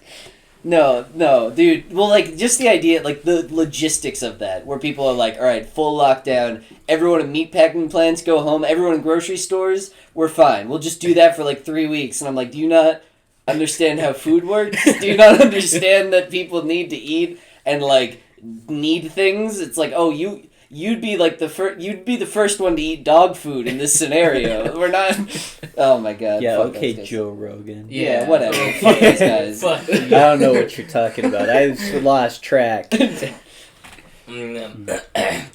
No, dude. Well, like, just the idea, like, the logistics of that, where people are like, alright, full lockdown, everyone in meatpacking plants go home, everyone in grocery stores, we're fine. We'll just do that for, like, 3 weeks. And I'm like, do you not understand how food works? Do you not understand that people need to eat and, like, need things? It's like, oh, you'd be like the first one to eat dog food in this scenario. We're not. Oh my god. Yeah, fuck okay, those guys. Joe Rogan. Yeah, whatever. Fuck those guys. Fuck I don't know what you're talking about. I've lost track. Mm,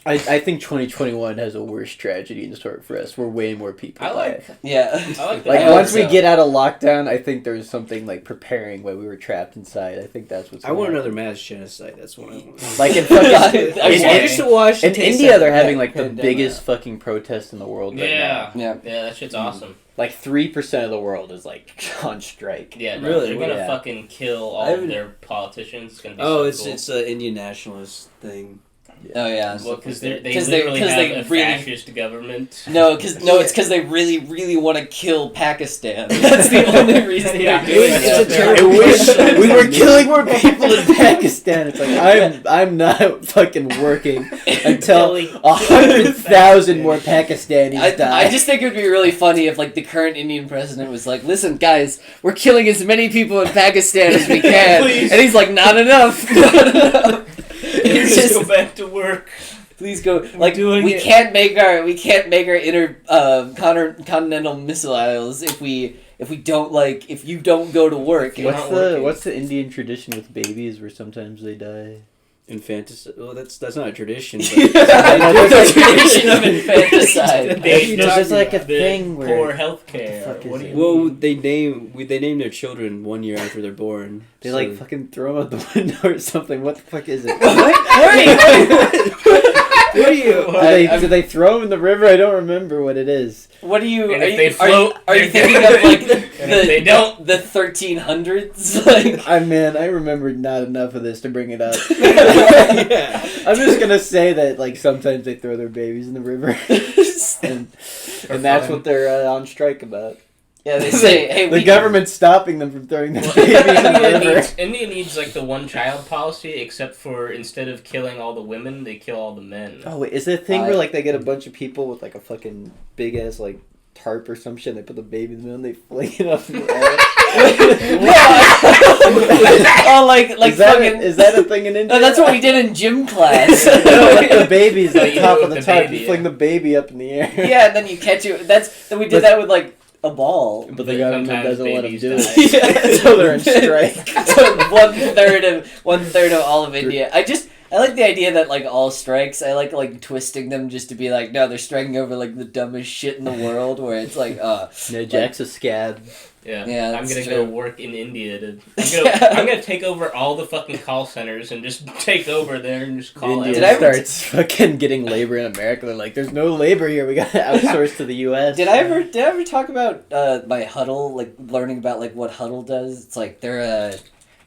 I think 2021 has a worse tragedy in store for us. We're way more people. I like Like that. once we get out of lockdown, I think there's something like preparing while we were trapped inside. I think that's what's. I want another mass genocide. That's what I want. Like in fucking I used to watch. in India, they're having like the biggest fucking protest in the world right now. Yeah. Yeah, that shit's awesome. Like 3% of the world is like on strike. Yeah, no, Really? they're gonna Yeah. fucking kill all I of haven't- their politicians. It's gonna be Oh, so cool. it's an Indian nationalist thing. Oh yeah. Well, because they 'Cause literally have they a really- fascist government. It's because they really, really want to kill Pakistan. That's the only reason Yeah. they're doing It's a it. terrible I wish question. we were killing more people in Pakistan. It's like I'm not fucking working until 100,000 more Pakistanis die. I just think it would be really funny if like the current Indian president was like, "Listen, guys, we're killing as many people in Pakistan as we can," Please. and he's like, "Not enough." Not enough. It's Just go just, back to work. please go. Like doing we it. can't make our continental missiles if you don't go to work. You're not working. What's the Indian tradition with babies where sometimes they die? Infanticide. Well, that's not a tradition. The tradition of infanticide. There's like a The thing where poor healthcare. What the fuck is What do it? you Well, mean? they name their children 1 year after they're born. they So- like fucking throw them out the window or something. What the fuck is it? What are you? Do they throw them in the river? I don't remember what it is. What do you? And Are if you, they float, are you they're thinking of like good. And if they don't, the 1300s? Like, I remembered not enough of this to bring it up. Yeah. I'm just gonna say that like sometimes they throw their babies in the river, and that's what they're on strike about. yeah, they say, "Hey, The government's stopping them from throwing their babies in the river. India needs like the one child policy, except for instead of killing all the women, they kill all the men. Oh wait, is there a thing where like they get a bunch of people with like a fucking big ass like tarp or some shit, and they put the baby in the middle and they fling it up in the air? oh, like is that, fucking. is that a thing in India? No, that's what we did in gym class. No, like the baby's Yeah, on you top do of it the with the tarp. baby, You fling yeah. the baby up in the air. Yeah, and then you catch it. We did that with like a ball. But the government Sometimes doesn't let them babies do die. it. Yeah. So they're on strike. So one third of all of India. I like the idea that like all strikes. I like twisting them just to be like, no, they're striking over like the dumbest shit in the world. Where it's like, No, Jack's a scab. Yeah, Yeah, I'm that's gonna true. go work in India. Yeah. I'm gonna take over all the fucking call centers and just take over there and just call India Did I ever- starts fucking getting labor in America. They're like, there's no labor here. We gotta outsource to the U.S. Did I ever talk about my Huddle, like learning about like what Huddle does? It's like they're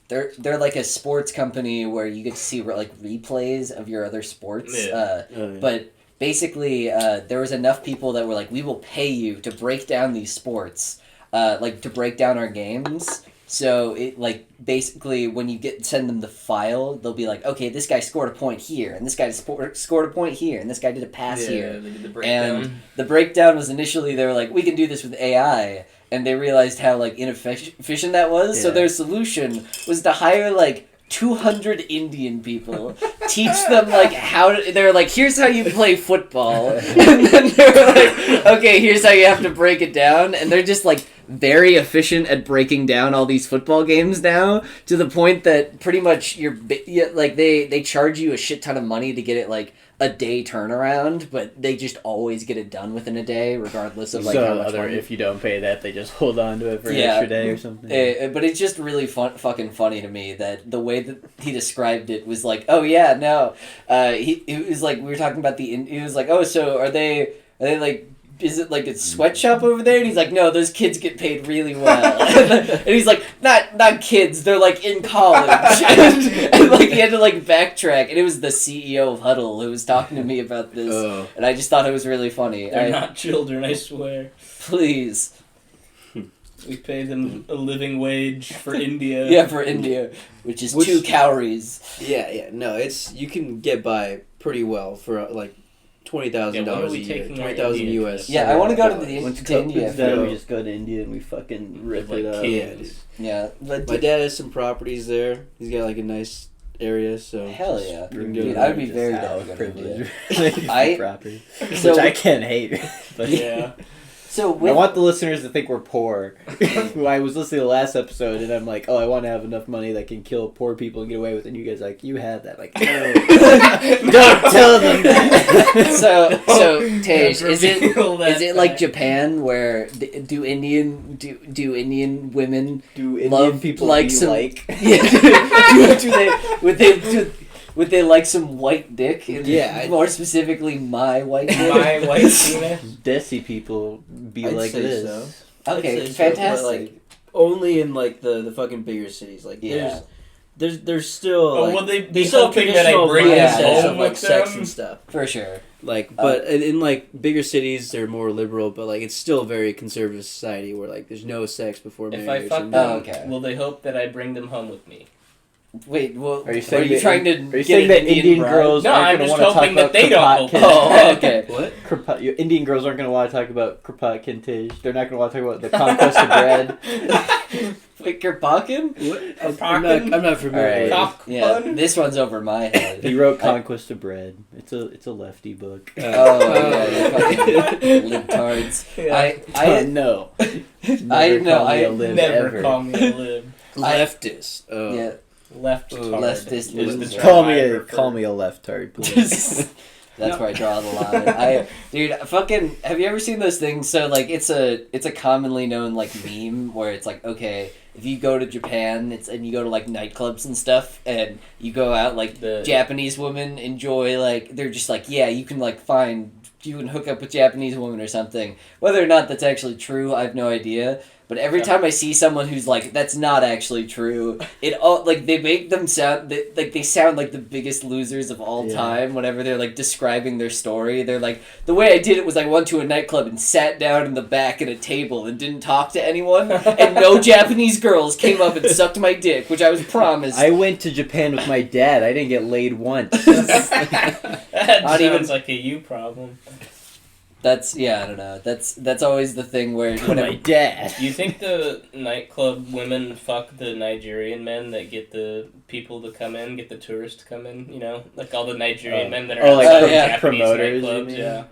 like a sports company where you get to see like replays of your other sports. Yeah. But basically, there was enough people that were like, we will pay you to break down these sports, like to break down our games. So it like basically when you send them the file, they'll be like, okay, this guy scored a point here, and this guy scored a point here, and this guy did a pass here. They did the breakdown. And the breakdown was initially they were like, we can do this with AI, and they realized how like inefficient that was. So Yeah. their solution was to hire like 200 Indian people, teach them like how to, they're like, here's how you play football, and then they're like, okay, here's how you have to break it down, and they're just like very efficient at breaking down all these football games now, to the point that pretty much like they charge you a shit ton of money to get it like a day turnaround, but they just always get it done within a day, regardless of like how much money. if you don't pay that, they just hold on to it for an Yeah. extra day or something. But it's just really fucking funny to me that the way that he described it was like, oh yeah, no, he was like, we were talking about he was like, oh, so are they like, is it like a sweatshop over there? And he's like, no, those kids get paid really well. And he's like, not kids, they're like in college. and like he had to like backtrack, and it was the CEO of Huddle who was talking to me about this, and I just thought it was really funny. They're not children, I swear. Please. We pay them a living wage for India. Yeah, for India, which is 2 calories. Yeah. No, you can get by pretty well for like $20,000 Yeah, when are a we year. taking our 20,000 Indian US. trip? Yeah, I want to go to Once to COVID India. is done, for- we just go to India and we fucking rip Like it up. kids. Yeah, but My dad has some properties there. He's got like a nice area, so hell yeah, we can dude, go I there. would be very Just down out to go to India. privilege. I- property. So- Which I can't hate. But Yeah. So I want the listeners to think we're poor. I was listening to the last episode, and I'm like, oh, I want to have enough money that can kill poor people and get away with it. And you guys are like, you have that. Like, no. Don't tell them that. so Tage, is it like fact. Japan where do Indian women Do Indian love people like be some like? Yeah, would they like some white dick? Yeah, More specifically, my white dick. My white penis. Desi people be I'd like say this. so. Okay, I'd say so, fantastic. but, like, only in like the fucking bigger cities. Like Yeah. there's still Oh, like, will they be there's still hoping that I traditional bring this mindsets home of like with sex them? and stuff. For sure. Like, but in like bigger cities, they're more liberal. But like, it's still a very conservative society where like there's no sex before If marriage. I fuck and- them, okay. will they hope that I bring them home with me? Wait, well, Are you saying you that- trying to Are you get saying an that Indian bride? girls No, aren't I'm going to just want to talk hoping that about they don't Kropotkin? Oh, okay. What? Indian girls aren't going to want to talk about Kropotkin Tage. They're not going to want to talk about the conquest of bread. Wait, Kropotkin? What? I'm not familiar. Alright. with Yeah, this one's over my head. He wrote Conquest of Bread. It's a lefty book. it. Oh, yeah, fucking libtards. I no. I Never know, call me I a lib Never ever. call me a lib. Leftist. Oh. yeah. Left Ooh, tard leftist is the loser. term Call I me prefer. a left tard, please. That's where I draw the line. Dude, fucking, have you ever seen those things? So like, it's a commonly known like meme where it's like, okay, if you go to Japan, and you go to like nightclubs and stuff, and you go out, like The- Japanese women enjoy, like they're just like, yeah, you can hook up with Japanese women or something. Whether or not that's actually true, I have no idea. But every time I see someone who's like, that's not actually true, it all like they make them sound they sound like the biggest losers of all time whenever they're like describing their story. They're like, the way I did it was I went to a nightclub and sat down in the back at a table and didn't talk to anyone, and no Japanese girls came up and sucked my dick, which I was promised. I went to Japan with my dad. I didn't get laid once. That Not sounds even- like a you problem. That's I don't know. That's always the thing where my whenever dad. You think the nightclub women fuck the Nigerian men that get the people to come in, get the tourists to come in? You know, like all the Nigerian men that are like outside yeah, Japanese promoters, you nightclubs. mean? Yeah,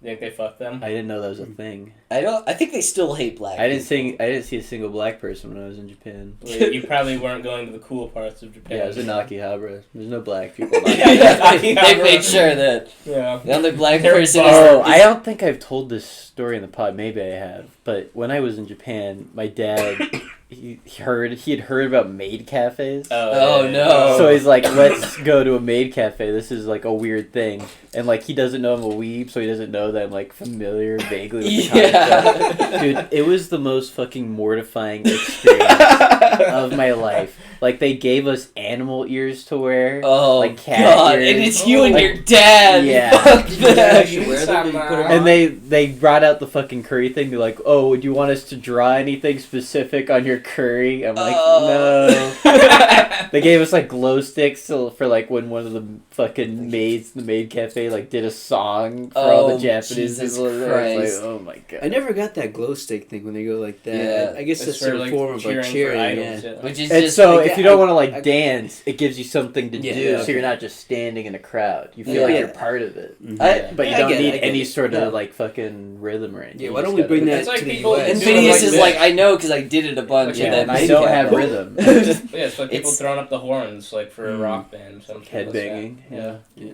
you think they fuck them? I didn't know that was a thing. I think they still hate black. I didn't people. see a single black person when I was in Japan. Well, you probably weren't going to the cool parts of Japan. Yeah, it was in Akihabara. There's no black people. They made sure that Yeah. the only black They're person Oh, is I don't think I've told this story in the pod. Maybe I have. But when I was in Japan, my dad, he had heard about maid cafes. Oh, no. So he's like, let's go to a maid cafe. This is like a weird thing. And like, he doesn't know I'm a weeb, so he doesn't know that I'm like familiar vaguely with the concept. Dude, it was the most fucking mortifying experience of my life. Like, they gave us animal ears to wear. Oh, like cat God, ears. and it's you and Like, your dad. yeah. Fuck Did you that. actually wear them? Did you put them And on? they brought out the fucking curry thing. They're like, oh, would you want us to draw anything specific on your curry? I'm like, Oh. no. They gave us like glow sticks for like when one of the fucking maids, the maid cafe, like did a song for all the Oh, Japanese Jesus people. There. It's Christ. like, oh my god. I never got that glow stick thing when they go like that. Yeah. I guess It's that's for, a like, form of like cheering cheering. for Yeah. idols, yeah. Which is And just so, like, if you don't want to like I- dance, it gives you something to Yeah, do, yeah, so you're okay. not just standing in a crowd. You feel Yeah. like you're part of it. Mhm. But you I don't get it, need I get any it. sort of No. like fucking rhythm or anything. Yeah, You why just don't we gotta- bring that It's like to the people- US? and doing Phineas like is this. like, I know because I did it a bunch. Yeah, and then I don't have Yeah. rhythm. Yeah, it's like people It's- throwing up the horns, like for a rock band. Something Head like banging. that. Yeah.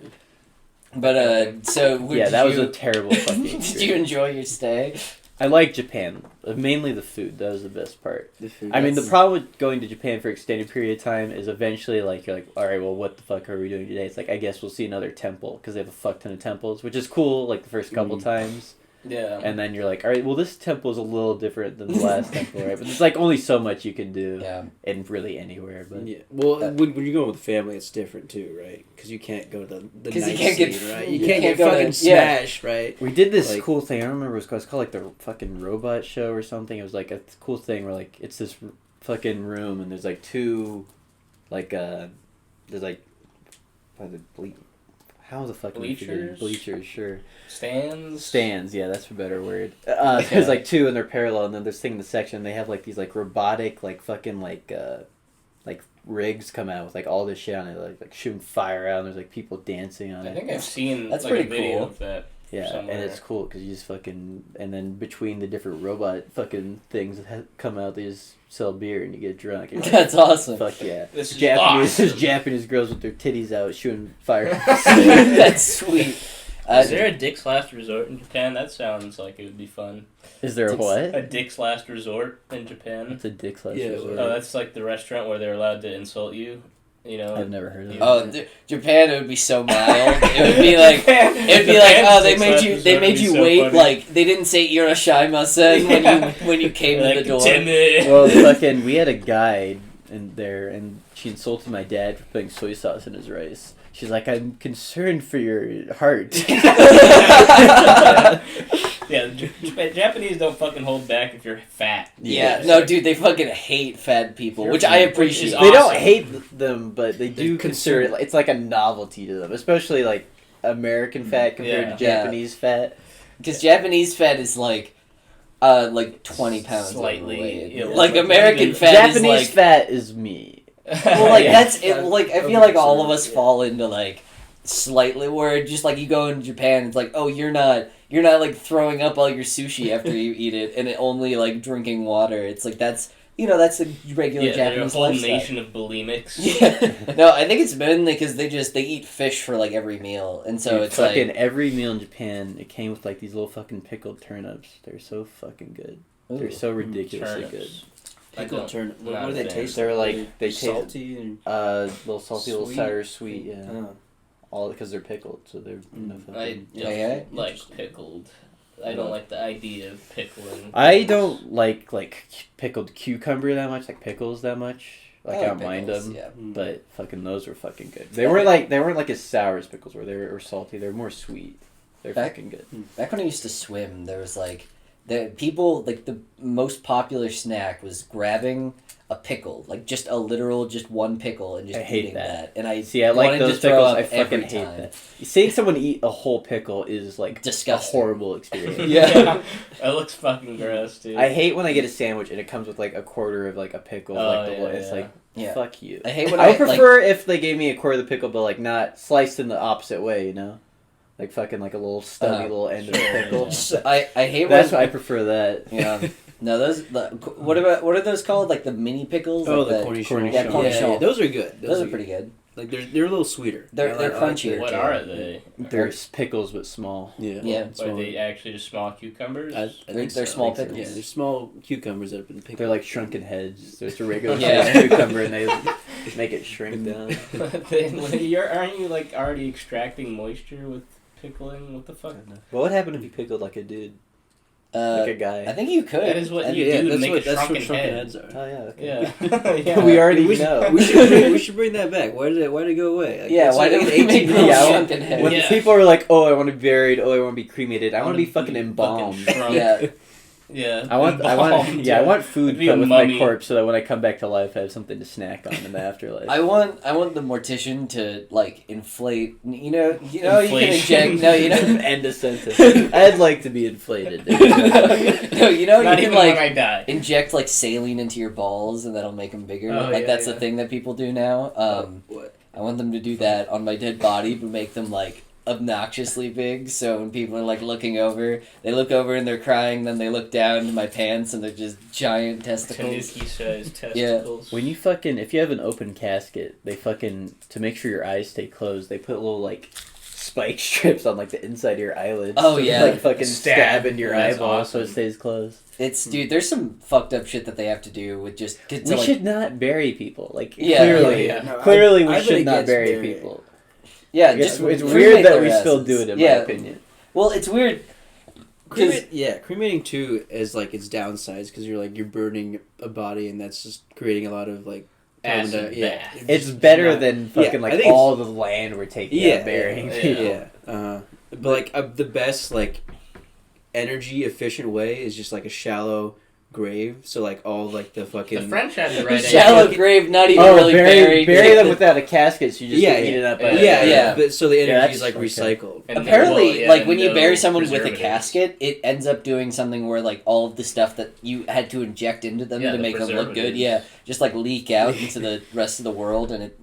But so Yeah, did that was you- a terrible fucking Did you experience. enjoy your stay? I like Japan. Mainly the food. That was the best part. The food. I mean, the That's- problem with going to Japan for extended period of time is eventually, like, you're like, all right, well, what the fuck are we doing today? It's like, I guess we'll see another temple, because they have a fuck ton of temples, which is cool, like, the first couple times. Yeah. And then you're like, all right, well, this temple is a little different than the last temple, right? But there's, like, only so much you can do Yeah. in really anywhere. But Yeah. Well, when you're going with family, it's different too, right? Because you can't go to the 'Cause you night can't get- scene, right? you You can't can't get go to- fucking yeah. smashed, right? we did this Like- cool thing. I don't remember what it was called. It's called, like, the fucking robot show or something. It was, like, a cool thing where, like, it's this fucking room, and there's, like, two, like, there's, like, how the fuck am I forgetting? Bleachers? Bleachers, sure. Stands, yeah, that's a better word. There's like two and they're parallel, and then there's thing in the section, they have like these like robotic, like fucking like rigs come out with like all this shit on it, like shooting fire out, and there's like people dancing on I it. think I've seen That's like, a pretty video cool. of that Yeah, somewhere. and it's cool because you just fucking, and then between the different robot fucking things that come out, they just sell beer and you get drunk. You're like, That's awesome. fuck yeah. This is Japanese, awesome. there's Japanese girls with their titties out shooting fire. That's sweet. Is there a Dick's Last Resort in Japan? That sounds like it would be fun. Is there a what? A Dick's Last Resort in Japan? It's a dick slash Yeah, resort. Oh, that's like the restaurant where they're allowed to insult you. You know, I've never heard of it. Oh, Japan, it would be so mild. It would be like, oh, they made you wait. Like they didn't say Irashima-sen when you came to the door. Timid. Well, fucking, we had a guide in there, and she insulted my dad for putting soy sauce in his rice. She's like, I'm concerned for your heart. Yeah, Japanese don't fucking hold back if you're fat. Yeah, no, dude, they fucking hate fat people, which I appreciate. Which is They don't awesome. hate them, but they do They're consider it. concerned. It's like a novelty to them, especially like American fat compared Yeah. to Japanese fat. Because Japanese fat is like 20 pounds Slightly, overweight. yeah, Like like American maybe- fat Japanese is like. fat is me. Well, like Yeah. that's it. Like I feel like all of us fall into like slightly where just like you go in Japan, it's like, oh, you're not like throwing up all your sushi after you eat it, and only like drinking water. It's like that's a regular Yeah, they're a Japanese whole lifestyle. nation of bulimics. Yeah, no, I think it's mainly because they eat fish for like every meal, and so Dude, it's fucking like every meal in Japan, it came with like these little fucking pickled turnips. They're so fucking good. They're ooh. so ridiculously good. Turnips. Pickled turnip. What not do a they fan. taste? They're like Are they taste salty and little salty, little Sweet. sour, sweet. Yeah, oh. all because they're pickled, so they're no fucking. I Yeah, don't yeah. like pickled. I don't like the idea of pickling. I don't like pickled cucumber that much, like pickles that much. Like I don't mind pickles, them, Yeah. but fucking those were fucking good. They weren't like as sour as pickles were. They were salty. They're more sweet. They're Back- fucking good. Back when I used to swim, there was like the most popular snack was grabbing a pickle, like just one pickle, and just I hate eating that. And I See, I like wanted to those throw pickles. up I fucking every hate time. that. Seeing someone eat a whole pickle is like Disgusting. a horrible experience. Yeah. It looks fucking gross, dude. I hate when I get a sandwich and it comes with like a quarter of like a pickle. Oh, like yeah, it's yeah. like Yeah. fuck you. I hate when I would like, prefer if they gave me a quarter of the pickle, but like not sliced in the opposite way. You know, like fucking like a little stubby little end of the sure, pickle. yeah. I hate That's when why I prefer that. yeah. No, what are those called? Like the mini pickles? Oh, like the cornichon. Yeah, cornichon. Those are good. Those are pretty good. Like they're a little sweeter. They're I like crunchier. What too. are they? They're pickles but small. Yeah. Yeah. Are they actually just small cucumbers? I think They're so. small I think so. pickles. Yeah, they're small cucumbers that have been picked. They're like shrunken heads. So it's a regular Yeah. sized cucumber and they make it shrink down. Aren't you like already extracting moisture with pickling? What the fuck? What would happen if you pickled like a dude, like a guy? I think you could. That is what And- you do to that's make what a shrunken shrunken head. heads are. Oh yeah. Okay. Yeah. Yeah. We already we know. we should bring that back. Why did it go away? Like, Yeah, that's why like did an we make 18-year-old Yeah, little I shrunken head? When Yeah. people are like, "Oh, I want to be buried. Oh, I want to be cremated. I want to be fucking embalmed." shrunk. Yeah. Yeah. I want food Be a put with my mummy. corpse so that when I come back to life, I have something to snack on in the afterlife. I want the mortician to like inflate. You know you can Inflation. inject. No, you know. End of sentence. I'd like to be inflated. No, you know Not you even can like when I die. inject like saline into your balls and that'll make them bigger. Oh, Like yeah, that's a yeah. thing that people do now. What? I want them to do that on my dead body, but make them like obnoxiously big. So when people are like looking over, they look over and they're crying. Then they look down to my pants and they're just giant testicles. Tanuki-sized testicles. When you if you have an open casket, they to make sure your eyes stay closed, they put little like spike strips on like the inside of your eyelids. Oh, to, yeah. like fucking stab into your That's eyeball so it awesome. stays closed. It's dude. There's some fucked up shit that they have to do with just to We like, should not bury people. Like Yeah, clearly, yeah. No, clearly we I've should been not against bury burying. people. yeah. It's Just weird cremate that their we still asses. do it. In Yeah. my opinion. Well, it's weird. 'Cause- Cremating too is like its downsides because you're burning a body and that's just creating a lot of like carbon Acid dioxide. bath. It's better not- than fucking I like think it's- all the land we're taking out burying yeah. people. Yeah, but like the best like energy efficient way is just like a shallow grave. So like all like the fucking The French had the right Shallow idea. grave, not even Oh, really buried. bury them without a casket, so you just Yeah, get eaten up by Yeah. But so the Yeah, energy that's is like okay. recycled. And Apparently, well, yeah, like when you no bury someone with a preservatives. casket, it ends up doing something where like all of the stuff that you had to inject into them Yeah, to the make them look good, preservatives. just like leak out into the rest of the world, and it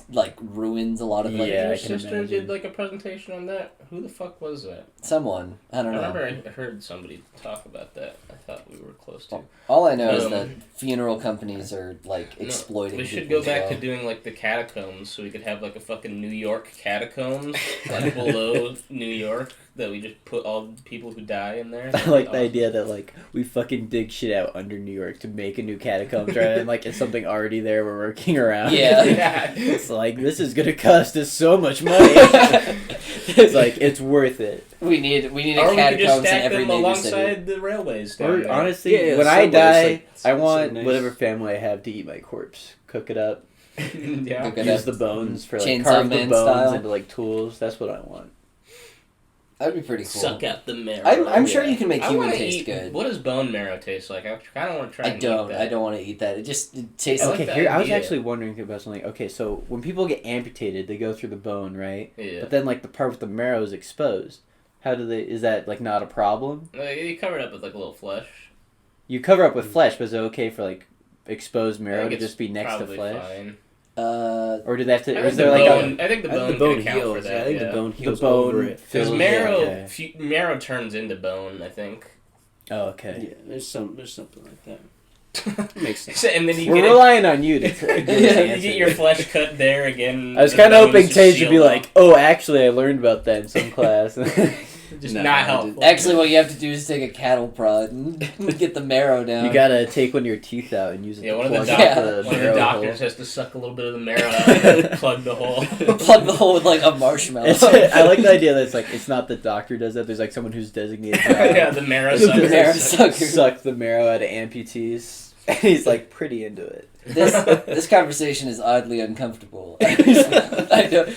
like ruins a lot of like. Yeah, Your I can sister imagine. did like a presentation on that. Who the fuck was that? Someone I don't I know. remember I heard somebody talk about that. I thought we were close to. All I know is that funeral companies are like exploiting. We should people go back as to well. doing like the catacombs, so we could have like a fucking New York catacombs, like below New York, that we just put all the people who die in there. I like the idea that like we fucking dig shit out under New York to make a new catacombs, right? And like it's something already there we're working around. Yeah. Yeah. It's like this is gonna cost us so much money. It's like it's worth it. We need a Or we could just catacombs in stack every them major alongside city. the railways down Or there. honestly, Yeah, when I subways, die, like, I so want nice. whatever family I have to eat my corpse, cook it up, Yeah. Cook it use up. the bones for like Chainsaw carve the Man bones style. into like tools. That's what I want. That'd be pretty cool. Suck out the marrow. I'm sure Yeah. you can make I human wanna taste eat, good. What does bone marrow taste like? I kind of want to try. I don't want to eat that. It tastes I like. like Okay, the here I was idea. actually wondering about something. Okay, so when people get amputated, they go through the bone, right? Yeah. But then like the part with the marrow is exposed. How do they? Is that like not a problem? You cover it up with like a little flesh. You cover up with flesh, but is it okay for like exposed I marrow think to it's just be next to probably flesh? Fine. Or do they have to? I Or think is the there like bone. a I think the I think bone the bone can account heals. for that. I think yeah. the bone the heals bone over it. Because fills- marrow, yeah. marrow turns into bone. I think. Oh, okay. Yeah, there's something like that. Makes sense. And then you We're get relying on you to give us the you answer. get your flesh cut there again. I was the kind of bones hoping Tage would be shield like, "Oh, actually, I learned about that in some class." off. just No, not I helpful. Actually, what you have to do is take a cattle prod and get the marrow down. You gotta take one of your teeth out and use it Yeah, to one of the, plug doc- up the one of the marrow doctors hole. has to suck a little bit of the marrow out and plug the hole. plug the hole with like a marshmallow. I like the idea that it's like it's not the doctor does that. There's like someone who's designated. Yeah, the marrow The sucker. marrow Suck- sucker. Suck the marrow out of amputees. And he's like pretty into it. This conversation is oddly uncomfortable. I know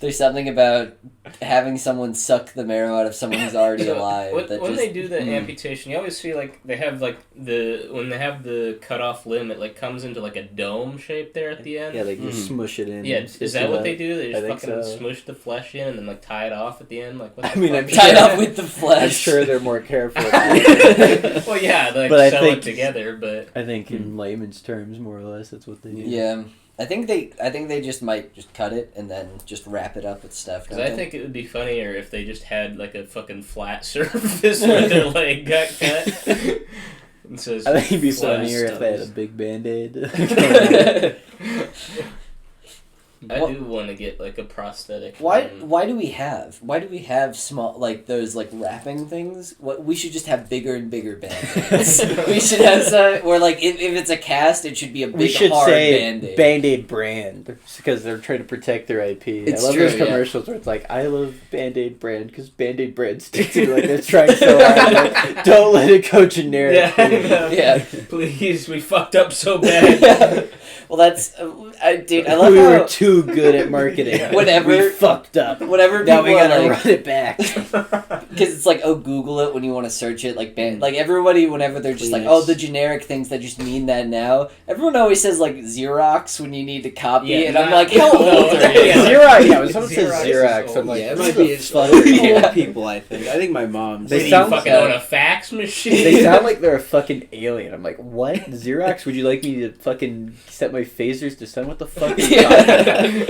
there's something about having someone suck the marrow out of someone who's already alive. When they do the amputation, you always see like they have like when they have the cut off limb, it like comes into like a dome shape there at the end. Yeah, they just smush it in. Yeah, and is stitch that it what up. they do? They I just think fucking so. smush the flesh in and then like tie it off at the end. Like what? I mean, I'm fuck? tied sure- up with the flesh. I'm sure they're more careful. Well, yeah, they like But I sew think- it together, but I think in layman's terms, more or less, that's what they do. Yeah, I think they just might just cut it and then just wrap it up with stuff. because don't I they? think it would be funnier if they just had like a fucking flat surface where their leg got cut. It says I think it'd be flesh funnier if they had a studies. big band-aid. I What- do want to get like a prosthetic. Why do we have small like those like wrapping things? We should just have bigger and bigger band-aids. We should have some where like if it's a cast, it should be a big We should hard say band-aid. Band-Aid brand because they're trying to protect their IP. It's I love true, those yeah. commercials where it's like, I love Band-Aid brand because Band-Aid brand sticks to like they're trying so hard. Like, don't let it go generic. Yeah, I know. Yeah. Please, we fucked up so bad. Well, that's dude. I love We how were too good at marketing. Whenever- we fucked up. whenever Now people we gotta are like, run it back. because it's like, oh, Google it when you want to search it. Like, like everybody, whenever they're just like, Kleenex. oh, the generic things that just mean that now. Everyone always says like Xerox when you need to copy, Yeah, and I'm not- like, how no, old are you? yeah. Xerox, yeah, when someone says Xerox is Xerox, old. I'm like, Yeah, it what might the be it's fuck for are you Yeah. old people. I think my mom's. They What, sound you fucking like on a fax machine. They sound like they're a fucking alien. I'm like, what? Xerox? Would you like me to fucking set my phasers to sun? What the fuck? Are you talking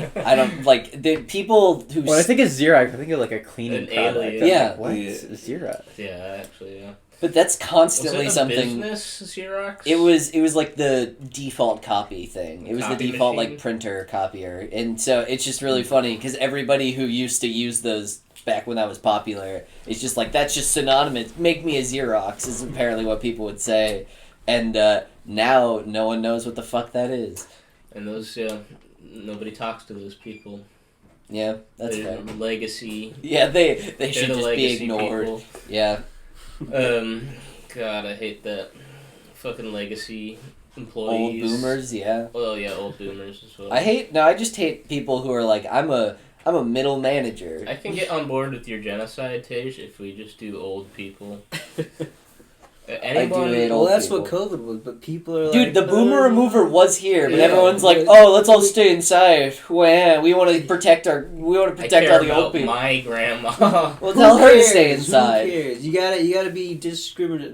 about? I don't like the people who. When I think of Xerox, I think of like a cleaning An product. alien. I'm Yeah. like, what? Yeah. Xerox. Yeah, actually, yeah. but that's Was constantly it a something. business Xerox? It was like the default copy thing. It was Copy the default machine? like printer copier, and so it's just really funny because everybody who used to use those back when that was popular, it's just like that's just synonymous. Make me a Xerox is apparently what people would say, and now no one knows what the fuck that is. And those, nobody talks to those people. Yeah, that's They're fair. legacy. Yeah, they They're should the just be legacy ignored. people. Yeah, God, I hate that. Fucking legacy old employees. boomers. Yeah, Well, yeah, old boomers as well. I just hate people who are like I'm a middle manager. I can get on board with your genocide, Tej, if we just do old people. Anyone? hate Well, old that's people. what COVID was, but people are like, Dude, the boomer remover was here, but Yeah. everyone's like, "Oh, let's all stay inside. Wah, we want to protect all I the care old about people." my grandma. Well, Who tell her to cares? stay Who inside. cares? You gotta be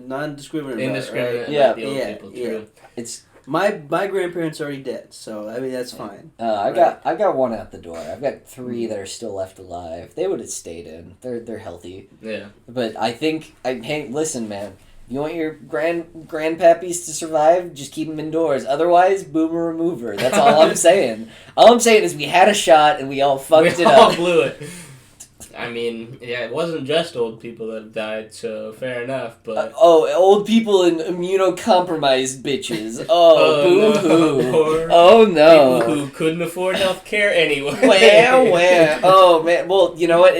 non-discriminate. Indiscriminate Yeah. about the old Yeah, people. yeah. True. It's My grandparents are already dead, so I mean that's fine. I got one out the door. I've got 3 that are still left alive. They would have stayed in. They're healthy. Yeah. But I think hey, listen, man. You want your grandpappies to survive? Just keep them indoors. Otherwise, boomer remover. That's all I'm saying. All I'm saying is we had a shot and we all fucked it up. We all blew it. I mean, yeah, it wasn't just old people that have died, so fair enough, but... old people and immunocompromised bitches. Boo-hoo. No. Oh, no. People who couldn't afford health care anyway. Where? Oh, man. Well, you know what?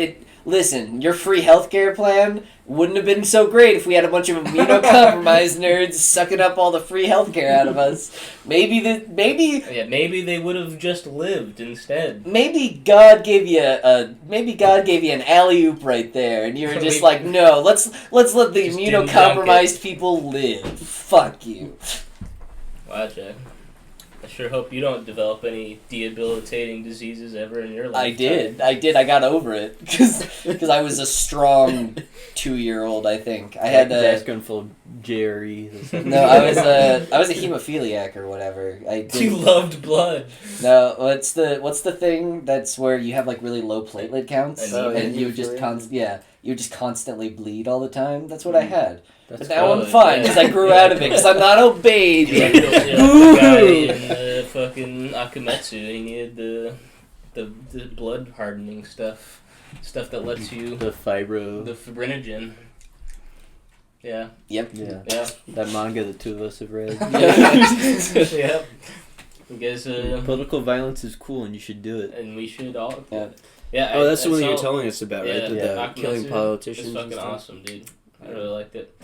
Listen, your free healthcare plan wouldn't have been so great if we had a bunch of immunocompromised nerds sucking up all the free healthcare out of us. Maybe they would have just lived instead. Maybe God gave you an alley-oop right there, and you were just like, no, let's let the immunocompromised people live. Fuck you. Wow, Jack. I sure hope you don't develop any debilitating diseases ever in your life. I did. I got over it because I was a strong 2-year-old. I think I had a gun full of Jerry. No, I was a hemophiliac or whatever. You loved blood. No, what's the thing that's where you have like really low platelet counts and you would just constantly bleed all the time. That's what I had. But now I'm fine because I grew out of it because I'm not a baby. Like the guy in fucking Akametsu, he needed the blood hardening stuff that lets you the fibrinogen. Yeah. Yep. Yeah. That manga the 2 of us have read. Yep. You guys, political violence is cool and you should do it. And we should all. Yeah. Yeah. Oh, that's the one you're telling us about, right? Yeah. The killing politicians. It's fucking awesome, dude. I really liked it.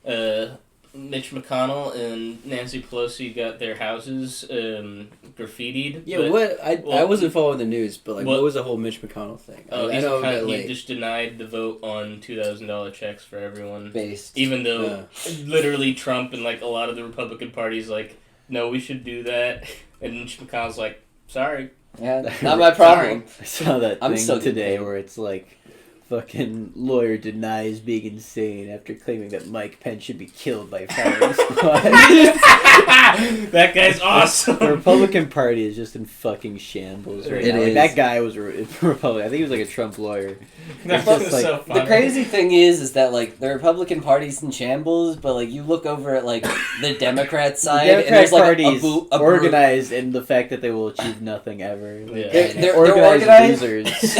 Yeah. Mitch McConnell and Nancy Pelosi got their houses graffitied. Yeah, I wasn't following the news, but what was the whole Mitch McConnell thing? He just denied the vote on $2,000 checks for everyone. Even though literally Trump and like a lot of the Republican party's like, no, we should do that, and Mitch McConnell's like, sorry. Yeah, not my problem. I saw that thing today where it's like, fucking lawyer denies being insane after claiming that Mike Pence should be killed by firing squad. That guy's awesome. The Republican Party is just in fucking shambles right now. Like, that guy was a Republican. I think he was like a Trump lawyer. That was like, so funny. The crazy thing is that like the Republican Party's in shambles, but like you look over at like the Democrat side, the Democrat and there's like Party's organized in the fact that they will achieve nothing ever. Like, they're organized losers.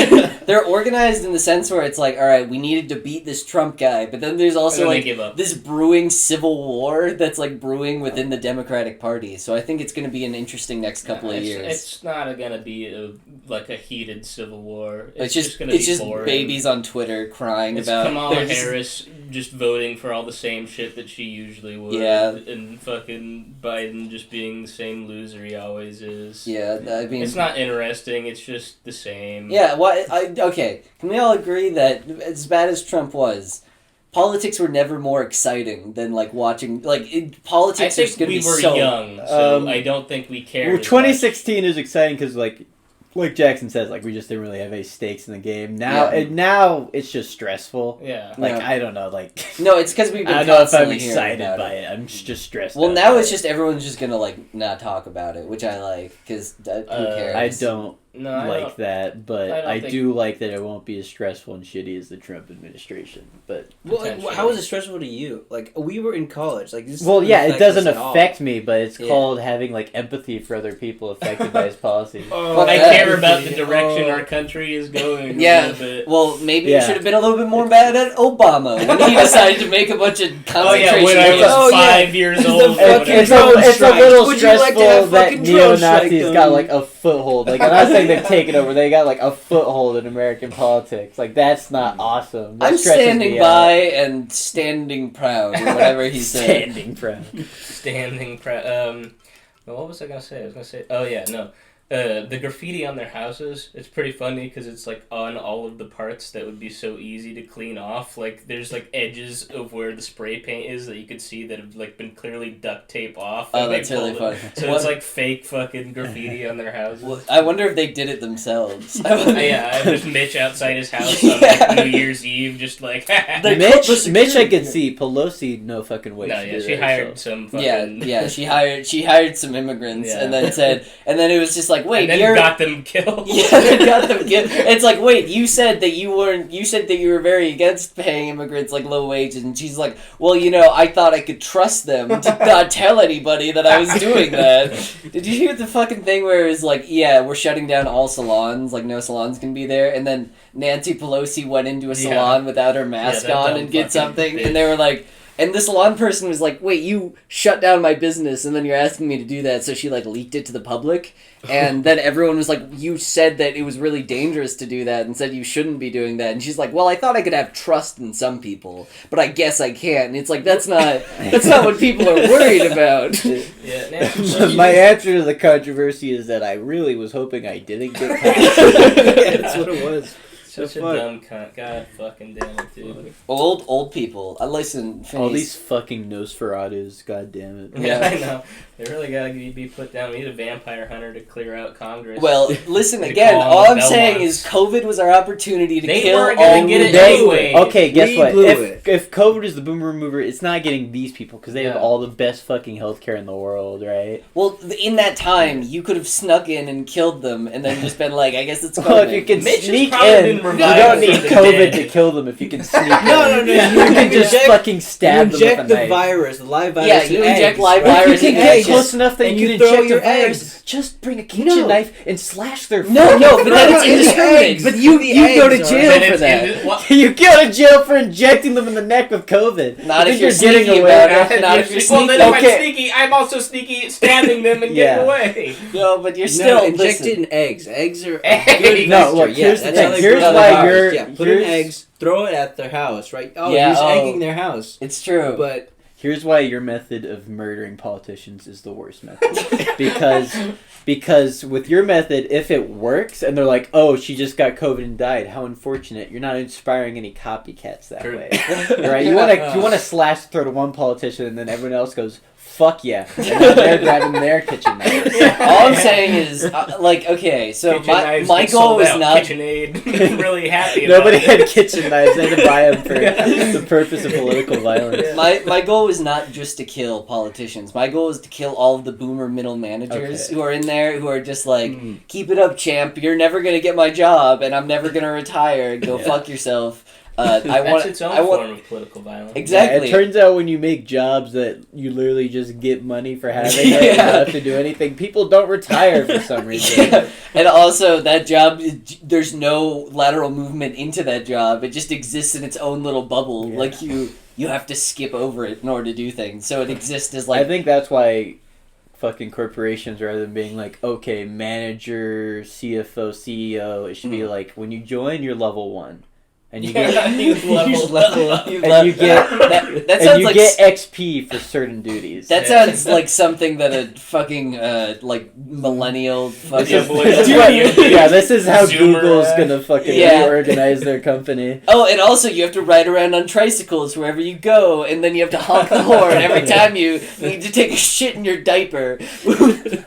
They're organized in the sense where it's like, all right, we needed to beat this Trump guy, but then there's also like this brewing civil war that's like brewing within the Democratic Party. So I think it's going to be an interesting next couple of years. It's not going to be a heated civil war. It's just going to be boring. Babies on Twitter crying about Kamala Harris just voting for all the same shit that she usually would. Yeah, and fucking Biden just being the same loser he always is. Yeah, I mean, it's not interesting. It's just the same. Yeah, okay. Can we all agree that as bad as Trump was, politics were never more exciting than like watching politics. I think we were young, so I don't think we cared. Well, 2016 is exciting because like Jackson says, like we just didn't really have any stakes in the game. Now, now it's just stressful. Yeah, I don't know, no, it's because we've been. I don't know if I'm excited by it. I'm just stressed. Well, now it's just everyone's just gonna not talk about it, which I like because who cares? I don't. That, but I do like that it won't be as stressful and shitty as the Trump administration. But how is it stressful to you? Like we were in college, like this. It doesn't affect me, but it's called having like empathy for other people affected by his policies. I care about the direction our country is going. Yeah, well, maybe it should have been a little bit more bad at Obama when he decided to make a bunch of concentration. When I was 5 years old. It's a little stressful that neo-Nazis got like a foothold. Like I'm not saying they've taken over. They got like a foothold in American politics. Like that's not awesome. I'm standing by and standing proud, or whatever he said. Standing proud. Standing proud. Well, what was I gonna say? I was gonna say. Oh yeah, no. the graffiti on their houses, it's pretty funny because it's like on all of the parts that would be so easy to clean off. Like there's like edges of where the spray paint is that you could see that have like been clearly duct tape off. Oh, that's really funny. So it's like fake fucking graffiti on their houses. Well, I wonder if they did it themselves. Yeah, just Mitch outside his house on like, New Year's Eve, just like Mitch, I could see. Pelosi, no fucking way. No, yeah, she hired some fucking... Yeah, she hired some immigrants and then and then it was just like, wait, and then got them killed. Yeah, they got them killed. It's like, wait, you said that you were very against paying immigrants like low wages, and she's like, well, I thought I could trust them to not tell anybody that I was doing that. Did you hear the fucking thing where it was like, yeah, we're shutting down all salons, like no salons can be there, and then Nancy Pelosi went into a salon without her mask on and did something, and they were like, and the salon person was like, wait, you shut down my business and then you're asking me to do that, so she like leaked it to the public, and then everyone was like, you said that it was really dangerous to do that and said you shouldn't be doing that, and she's like, well, I thought I could have trust in some people, but I guess I can't, and it's like, that's not what people are worried about. My answer to the controversy is that I really was hoping I didn't get caught. That's what it was. Such a dumb cunt. God fucking damn it, dude. Old people. I listen. All these fucking Nosferatus, god damn it. Yeah, I know. They really gotta be put down. We need a vampire hunter to clear out Congress. Well, listen again. All I'm saying is COVID was our opportunity to kill all get it anyway. Okay, guess what? If COVID is the boomer remover, it's not getting these people because they have all the best fucking healthcare in the world, right? Well, in that time, you could have snuck in and killed them, and then just been like, I guess it's COVID. Well, if you can sneak in, you don't need COVID to kill them. If you can sneak in, no. You can just fucking stab them with a knife. Inject the virus, the live virus. Yeah, you inject live virus. You can get close enough that you can throw inject your your eggs. eggs. Just bring a kitchen knife and slash their. No, but then it's indiscriminate. But you go to jail for that. You go to jail for injecting them in the neck with COVID. Not if you're getting getting away. away. Not if you're well, sneaky. then if I'm sneaky, I'm also sneaky, stabbing them and getting away. No, but you're still injected in eggs. Eggs are Eggs. No, look, here's the thing. Here's why you're. Put in eggs, throw it at their house, right? Oh, he's egging their house. It's true. But here's why your method of murdering politicians is the worst method. Because with your method, if it works and they're like, oh, she just got COVID and died, how unfortunate. You're not inspiring any copycats that way. Right? You want to slash the throat of one politician and then everyone else goes, fuck yeah. And now they're grabbing their kitchen knives. All I'm saying is, okay, so my goal was not... KitchenAid. Really happy Nobody had kitchen knives. They had to buy them for the purpose of political violence. My goal was not just to kill politicians. My goal was to kill all of the boomer middle managers who are in there, who are just like, keep it up, champ. You're never going to get my job, and I'm never going to retire. Go fuck yourself. That's its own form of political violence. Exactly. Yeah, it turns out when you make jobs that you literally just get money for having it, you don't have to do anything. People don't retire for some reason. Yeah. And also, that job, there's no lateral movement into that job. It just exists in its own little bubble. Yeah. Like, you have to skip over it in order to do things. So it exists as like... I think that's why fucking corporations, rather than being like, okay, manager, CFO, CEO, it should be like, when you join, you're level 1. And you get level up. And you get get XP for certain duties. That sounds like something that a fucking like millennial fucking this is how Google's gonna fucking reorganize their company. Oh, and also you have to ride around on tricycles wherever you go, and then you have to honk the horn every time you need to take a shit in your diaper.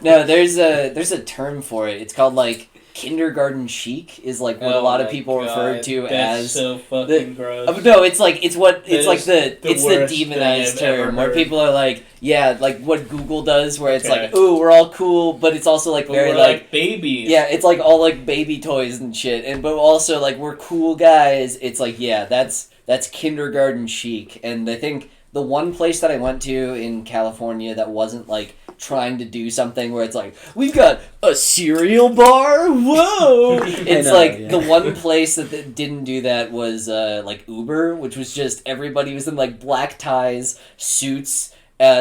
No, there's a term for it. It's called like kindergarten chic is like what a lot of people refer to as so fucking gross. No, it's the demonized term where people are like, like what Google does, where it's like, ooh, we're all cool, but it's also like very like babies. Yeah, it's like all like baby toys and shit, but also like we're cool guys. It's like that's kindergarten chic, and I think the one place that I went to in California that wasn't like trying to do something where it's like, we've got a cereal bar, whoa! It's the one place that didn't do that was like Uber, which was just everybody was in like black ties, suits,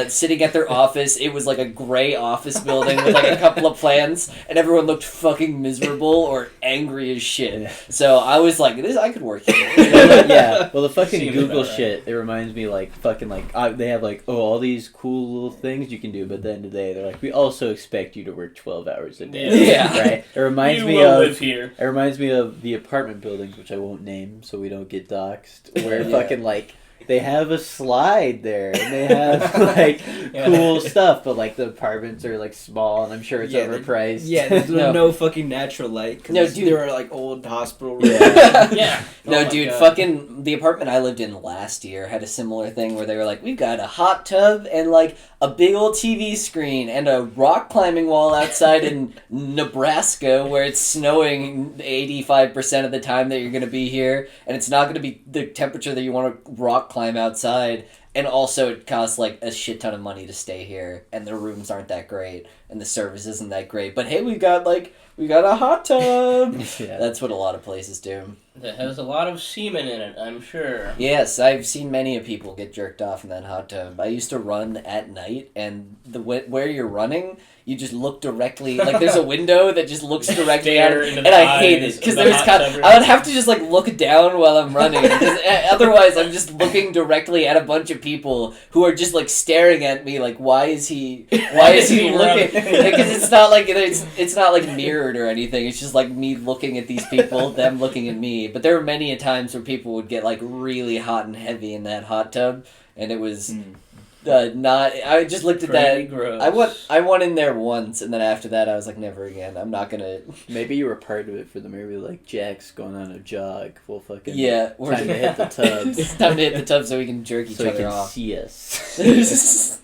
sitting at their office. It was like a gray office building with like a couple of plants, and everyone looked fucking miserable or angry as shit. So I was like, I could work here. Yeah, well, the fucking Seems Google about right. shit, it reminds me, like, fucking, like, they have, like, all these cool little things you can do, but at the end of the day, they're like, we also expect you to work 12 hours a day. Yeah. Right? It reminds You me will of... live here. It reminds me of the apartment buildings, which I won't name so we don't get doxxed, where Yeah. fucking, like, they have a slide there, and they have, like, cool stuff, but, like, the apartments are, like, small, and I'm sure it's overpriced. Yeah, there's No. no fucking natural light. 'Cause No, dude. there are like old hospital rooms. Yeah. Yeah. No, Oh my dude, God. fucking the apartment I lived in last year had a similar thing where they were like, we've got a hot tub and like a big old TV screen and a rock climbing wall outside in Nebraska where it's snowing 85% of the time that you're going to be here, and it's not going to be the temperature that you want to rock climb outside. And also, it costs like a shit ton of money to stay here, and the rooms aren't that great, and the service isn't that great. But hey, we got a hot tub. Yeah. That's what a lot of places do. That has a lot of semen in it, I'm sure. Yes, I've seen many of people get jerked off in that hot tub. I used to run at night, and where you're running, you just look directly, like there's a window that just looks directly at Stare it, into and the I hate eyes it because of the there's hot kind. tubber. I would have to just like look down while I'm running because otherwise I'm just looking directly at a bunch of people who are just like staring at me like why is he looking? running? Because it's not like it's not like mirrored or anything. It's just like me looking at these people, them looking at me. But there were many a times where people would get like really hot and heavy in that hot tub, and it was not. I just looked at Pretty that. gross. I went in there once, and then after that, I was like, never again. I'm not gonna. Maybe you were part of it for the movie, like Jack's going on a jog. We'll fucking Yeah, time to hit the tub, It's time to hit the tub so we can jerk each so you other can off. see us.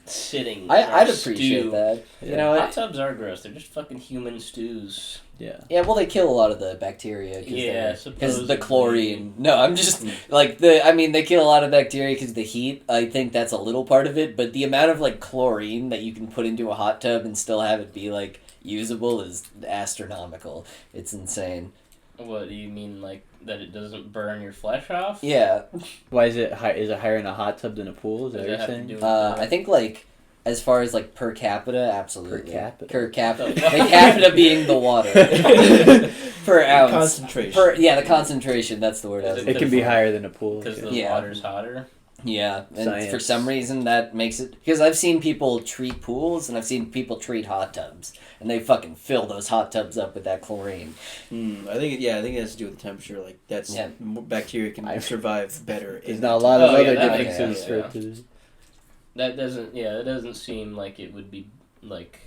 Sitting. I'd or appreciate stew. that. You Yeah. know Hot what? tubs are gross. They're just fucking human stews. Yeah. Yeah, well, they kill a lot of the bacteria. Yeah, because the supposedly. chlorine. No, I'm just like they kill a lot of bacteria because the heat. I think that's a little part of it, but the amount of like chlorine that you can put into a hot tub and still have it be like usable is astronomical. It's insane. What do you mean, like that it doesn't burn your flesh off? Yeah, Why is it high? Is it higher in a hot tub than a pool? Is that Does what it you're have to saying? do with I think like as far as like per capita, absolutely. Per capita. Per capita being the water per ounce. Concentration. The concentration. That's the word. I was Is It can be higher than a pool. because the Yeah. water's hotter? Yeah, and Science. for some reason that makes it because I've seen people treat pools and I've seen people treat hot tubs and they fucking fill those hot tubs up with that chlorine. I think it has to do with the temperature. Like that's Yeah. bacteria can survive better. There's in not a that lot of Oh, yeah, other that makes differences sense, for yeah. it to. That doesn't. Yeah, it doesn't seem like it would be like.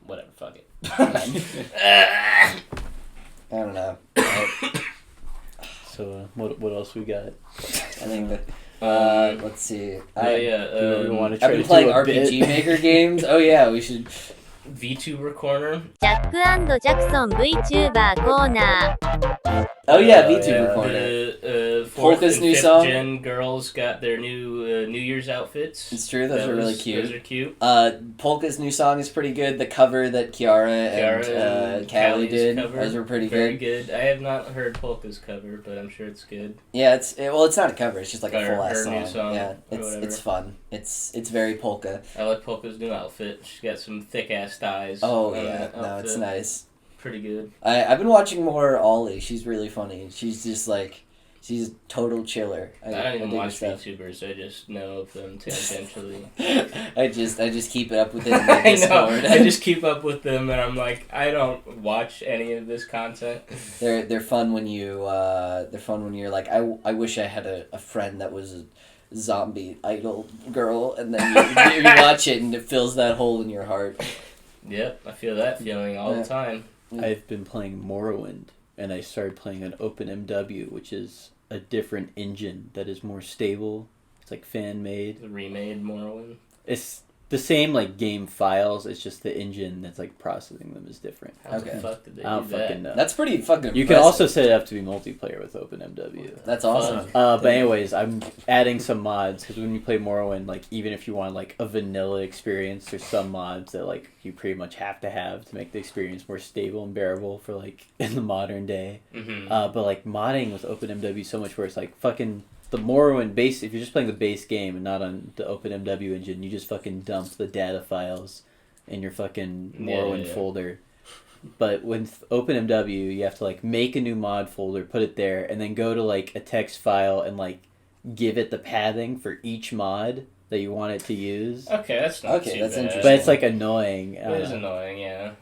Whatever. Fuck it. I don't know. So what else we got? I think that. Let's see. Do we want to try I've been to playing do a RPG bit? Maker games. Oh yeah, we should. VTuber corner. ジャック&ジャクソン VTuber コーナー Oh yeah, Oh, VTuber yeah. corner. The fourth Polka's and new fifth song. gen girls got their new New Year's outfits. It's true. Those are really cute. Those are cute. Polka's new song is pretty good. The cover that Kiara and Callie Callie's did, cover, those were pretty very good. good. I have not heard Polka's cover, but I'm sure it's good. Yeah, it's not a cover. It's just like a Her- full ass her song. new song, Yeah, or it's whatever. fun. It's very polka. I like Polka's new outfit. She's got some thick ass thighs. Oh on yeah, that no, it's outfit. nice. Pretty good. I've been watching more Ollie. She's really funny. She's just like she's a total chiller. I don't even dig her watch stuff. VTubers. I just know of them tangentially. I just keep it up with it in the I know. Discord. I just keep up with them, and I'm like, I don't watch any of this content. they're fun when you're like I wish I had a friend that was a zombie idol girl, and then you watch it and it fills that hole in your heart. Yep, I feel that feeling all Yeah. the time. I've been playing Morrowind, and I started playing an OpenMW, which is a different engine that is more stable. It's like fan made. The remade Morrowind. It's the same like game files. It's just the engine that's like processing them is different. How Okay. the fuck did they I don't do that? fucking know. That's pretty fucking. You can impressive. also set it up to be multiplayer with OpenMW. That's awesome. But anyways, I'm adding some mods because when you play Morrowind, like even if you want like a vanilla experience, there's some mods that like you pretty much have to make the experience more stable and bearable for like in the modern day. Mm-hmm. But like modding with OpenMW so much where it's like fucking the Morrowind base. If you're just playing the base game and not on the OpenMW engine, you just fucking dump the data files in your fucking Morrowind folder. But with OpenMW, you have to like make a new mod folder, put it there, and then go to like a text file and like give it the padding for each mod that you want it to use. Okay, that's not too bad. interesting. But it's like annoying. It is annoying, yeah.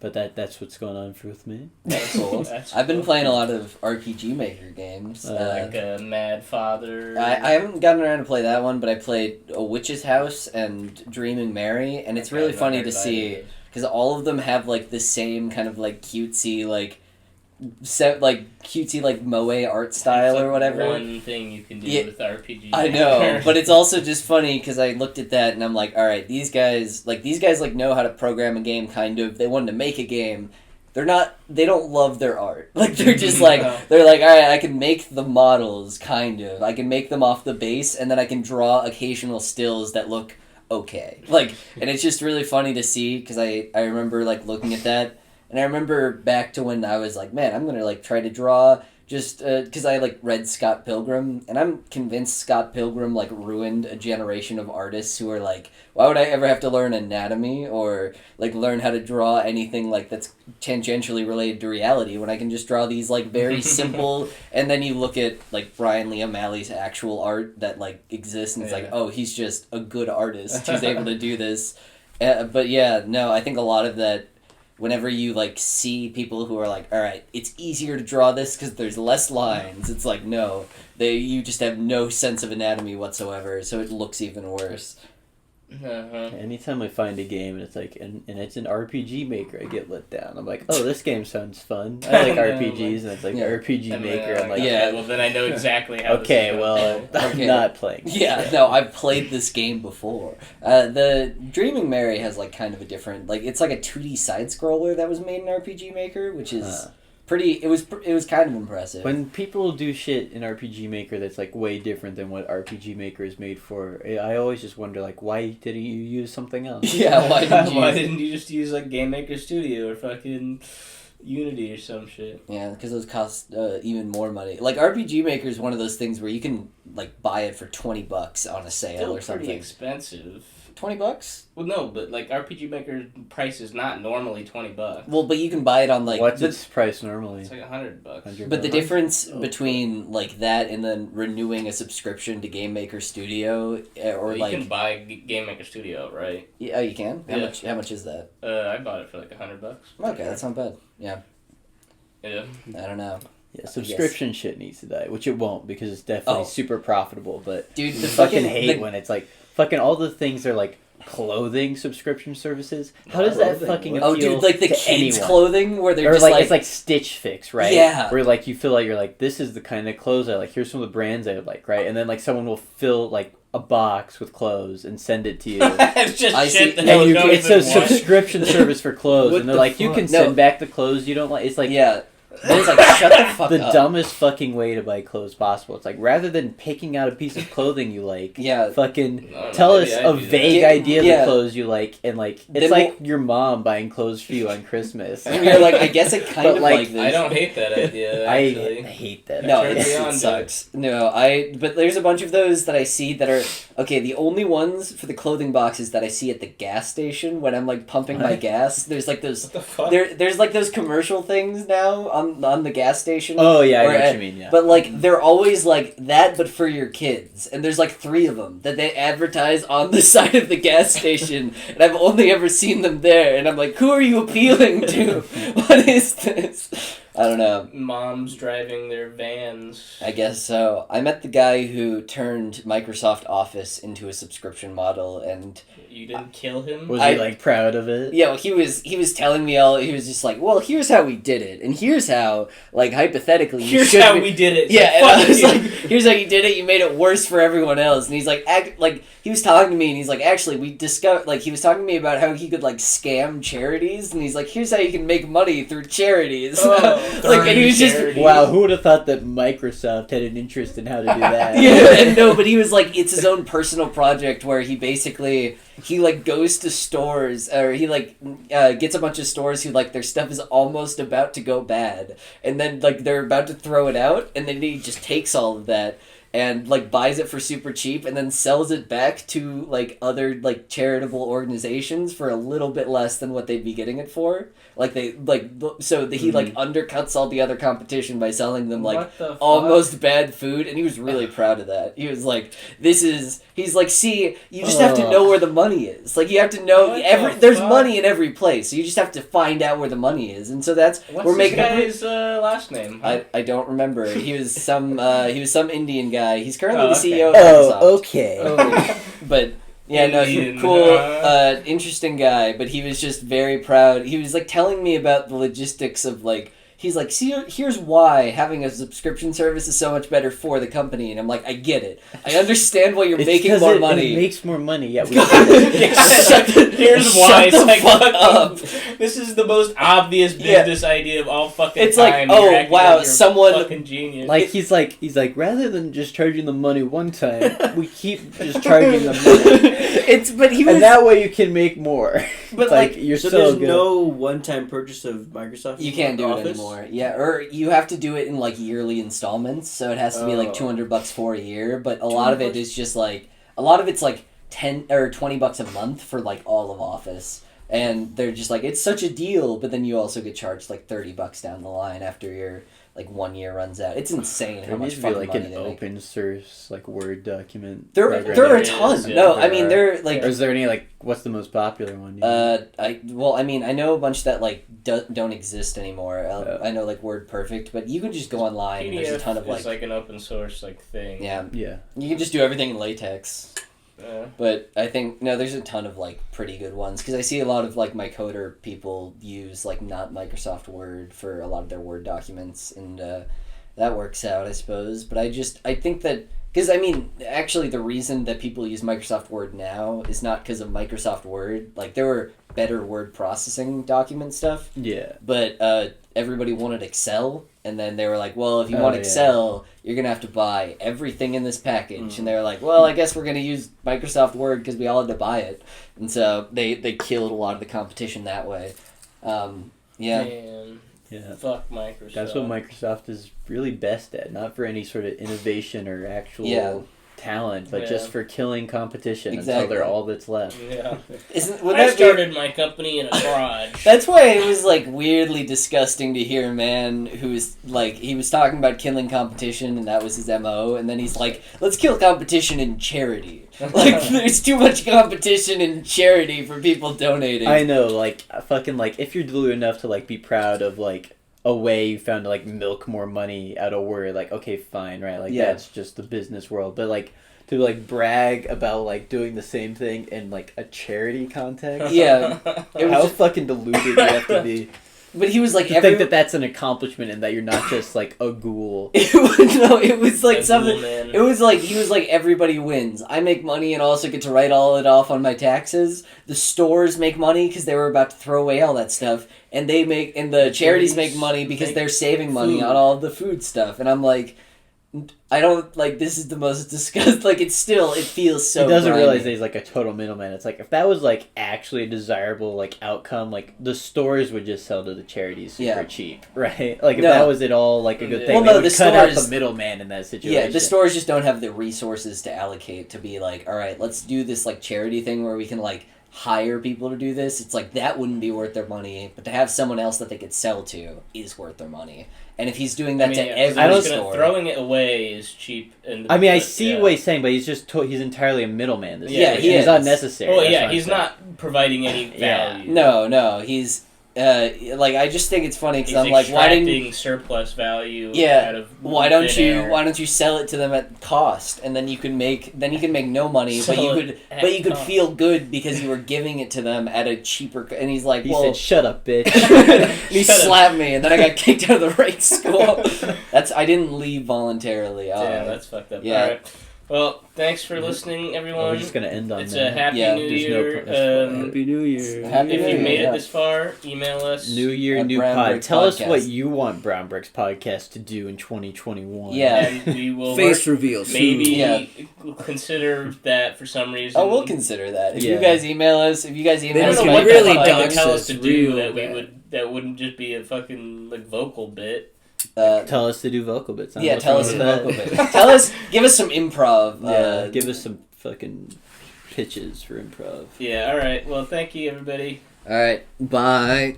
But that's what's going on with me. That's cool. I've been playing a lot of RPG Maker games. Like Mad Father. I haven't gotten around to play that one, but I played A Witch's House and Dreaming Mary, and it's really funny to see, because all of them have like the same kind of like cutesy like moe art style or whatever. One thing you can do with RPG. I know, but it's also just funny because I looked at that and I'm like, all right, these guys know how to program a game, kind of. They wanted to make a game. They don't love their art. Like, they're just like, they're like, all right, I can make the models, kind of. I can make them off the base, and then I can draw occasional stills that look okay. Like, and it's just really funny to see, because I remember, like, looking at that, and I remember back to when I was like, man, I'm going to, like, try to draw just, because I, like, read Scott Pilgrim, and I'm convinced Scott Pilgrim, like, ruined a generation of artists who are like, why would I ever have to learn anatomy or, like, learn how to draw anything, like, that's tangentially related to reality when I can just draw these, like, very simple, and then you look at, like, Brian Lee O'Malley's actual art that, like, exists, and it's like, oh, he's just a good artist who's able to do this. But, yeah, no, I think a lot of that, whenever you, like, see people who are like, all right, it's easier to draw this because there's less lines, it's like, no, you just have no sense of anatomy whatsoever, so it looks even worse. Anytime I find a game and it's like, and it's an RPG Maker, I get let down. I'm like, oh, this game sounds fun. I like RPGs, and it's like RPG Maker. I'm like, yeah, well, then I know exactly how. Okay, well, I'm not playing. Yeah, no, I've played this game before. The Dreaming Mary has like kind of a different, like, it's like a 2D side scroller that was made in RPG Maker, which is pretty. It was kind of impressive. When people do shit in RPG Maker that's like way different than what RPG Maker is made for, I always just wonder, like, why didn't you use something else? Yeah, why didn't you just use like Game Maker Studio or fucking Unity or some shit? Yeah, because those cost even more money. Like, RPG Maker is one of those things where you can like buy it for $20 on a sale. Still or something. Pretty expensive. $20? Well, no, but like RPG Maker's price is not normally $20. Well, but you can buy it on like what's its price normally? It's like $100. But the difference between like that and then renewing a subscription to Game Maker Studio, or you like can buy Game Maker Studio, right? Yeah, oh, you can. Yeah. How much is that? I bought it for like $100. Okay, that's not bad. Yeah. Yeah. I don't know. Yeah, subscription shit needs to die, which it won't because it's definitely super profitable. But dude, the fucking hate when it's like fucking all the things are like clothing subscription services. How does that fucking appeal? Oh, dude, like the to kids' anyone? clothing where they're or just like it's like Stitch Fix, right? Yeah. Where like you feel like you're like, this is the kind of clothes I like. Here's some of the brands I like, right? And then like someone will fill like a box with clothes and send it to you. It's just shit that and don't it's even a subscription service for clothes, and they're like, you can send back the clothes you don't like. It's like it's like, shut the fuck the up. dumbest fucking way to buy clothes possible. It's like, rather than picking out a piece of clothing you like, fucking tell us a vague idea of the clothes you like, and like it's like your mom buying clothes for you on Christmas. And you're like, I guess it kind of like this. I don't hate that idea. I hate that. No, it sucks. No, but there's a bunch of those that I see that are okay. The only ones for the clothing boxes that I see at the gas station when I'm like pumping my gas. There's like those. What the fuck? There's like those commercial things now on the gas station. Oh yeah, I know what you mean. Yeah, but like they're always like that, but for your kids. And there's like 3 of them that they advertise on the side of the gas station, and I've only ever seen them there. And I'm like, who are you appealing to? What is this? I don't know. Moms driving their vans. I guess so. I met the guy who turned Microsoft Office into a subscription model, and you didn't kill him? Was he like proud of it? Yeah, well, he was telling me he was just like, well, here's how we did it, and here's how, like, hypothetically, here's how we did it. Yeah, and I was like, here's how you did it. You made it worse for everyone else. And he's like, he was talking to me, and he's like, actually, we discovered, like, he was talking to me about how he could like scam charities, and he's like, here's how you can make money through charities. Like, and he was just, wow, who would have thought that Microsoft had an interest in how to do that? Yeah, and no, but he was like, it's his own personal project where he basically, he like goes to stores, or he like gets a bunch of stores who like their stuff is almost about to go bad, and then like they're about to throw it out, and then he just takes all of that and like buys it for super cheap and then sells it back to like other like charitable organizations for a little bit less than what they'd be getting it for. Like he like undercuts all the other competition by selling them like What the fuck? almost bad food, and he was really proud of that. He was like, he's like, see, you just have to know where the money is. Like you have to know there's money in every place. So you just have to find out where the money is. And so we're making this guy's last name? I don't remember. He was some Indian guy. He's currently the okay. CEO of Microsoft. Oh, okay. But yeah, no, Indian, cool, interesting guy. But he was just very proud. He was like telling me about the logistics of like. He's like, see, here's why having a subscription service is so much better for the company. And I'm like, I get it. I understand why you're making more money. It makes more money. Yeah, Here's why. Shut the fuck up. This is the most obvious business idea of all fucking it's time. like, You're oh acting wow, like you're someone fucking genius. like he's like rather than just charging the money one time, we keep just charging the money. And that way you can make more. But like you're so so there's good. no one-time purchase of Microsoft. You can't do Office? it anymore. Yeah, or you have to do it in like yearly installments, so it has to be like $200 for a year. But a lot of it is just like it's like $10 or $20 a month for like all of Office, and they're just like it's such a deal. But then you also get charged like $30 down the line after your like 1 year runs out. It's insane how There much needs to be fucking like money an they make. open source like Word document. There program. are a There ton. is, yeah. No, I mean they're like. Or is there any like what's the most popular one? I know a bunch that like don't exist anymore. I know like Word Perfect, but you can just go online and there's a ton of is like an open source like thing. yeah, Yeah. you can just do everything in LaTeX. But I think there's a ton of like pretty good ones because I see a lot of like my coder people use like not Microsoft Word for a lot of their Word documents, and that works out, I suppose. But I think that because I mean actually the reason that people use Microsoft Word now is not because of Microsoft Word. Like there were better word processing document stuff. Yeah. But everybody wanted Excel, and then they were like, well, if you want Excel, you're going to have to buy everything in this package. And they were like, well, I guess we're going to use Microsoft Word because we all had to buy it. And so they killed a lot of the competition that way. Yeah. Man. Yeah. Fuck Microsoft. That's what Microsoft is really best at, not for any sort of innovation or actual talent, but just for killing competition until they're all that's left. Yeah. I started my company in a garage. That's why it was like weirdly disgusting to hear a man who was like he was talking about killing competition and that was his MO, and then he's like, let's kill competition in charity. Like there's too much competition in charity for people donating. I know, like fucking like if you're delulu enough to like be proud of like a way you found to like milk more money out of Word, like okay, fine, right? Like that's just the business world. But like to like brag about like doing the same thing in like a charity context. Yeah. How fucking deluded you have to be. But he was like, I think that's an accomplishment and that you're not just like a ghoul. It was like something. Man. It was like he was like everybody wins. I make money and also get to write all it off on my taxes. The stores make money because they were about to throw away all that stuff, and the charities make money because they're saving money on all the food stuff. And I'm like, I don't like this is the most disgusting. Like it feels so. He doesn't grimy. realize that he's like a total middleman. It's like if that was like actually a desirable like outcome, like the stores would just sell to the charities super cheap, right? Like if that was at all like a good thing, they would cut out the middleman in that situation. Yeah, the stores just don't have the resources to allocate to be like, all right, let's do this like charity thing where we can like hire people to do this. It's like that wouldn't be worth their money, but to have someone else that they could sell to is worth their money. And if he's doing that to every store, throwing it away is cheap. I see what he's saying, but he's just he's entirely a middleman. He's unnecessary. Oh yeah, he's not providing any value. No, he's like I just think it's funny because I'm like, why didn't surplus value? Yeah, out of why don't you sell it to them at cost, and then you can make no money, but you could feel good because you were giving it to them at a cheaper. And he's like, he said, "Shut up, bitch." He slapped me, and then I got kicked out of the right school. I didn't leave voluntarily. Damn, that's fucked up. Yeah. All right. Well, thanks for listening, everyone. We're just gonna end on it's that. a Happy New Year. Happy New Year. If you made it this far, email us. New Year, new pod. Tell us what you want Brown Bricks Podcast to do in 2021. Yeah. And we will face reveals. Maybe consider that for some reason. Oh, we'll consider that. If you guys email us, I don't know what really tell us to do that we would that wouldn't just be a fucking like vocal bit. Tell us to do vocal bits. Yeah, tell us some that. vocal bits. Give us some improv. Give us some fucking pitches for improv. Yeah, alright. Well, thank you, everybody. All right, bye.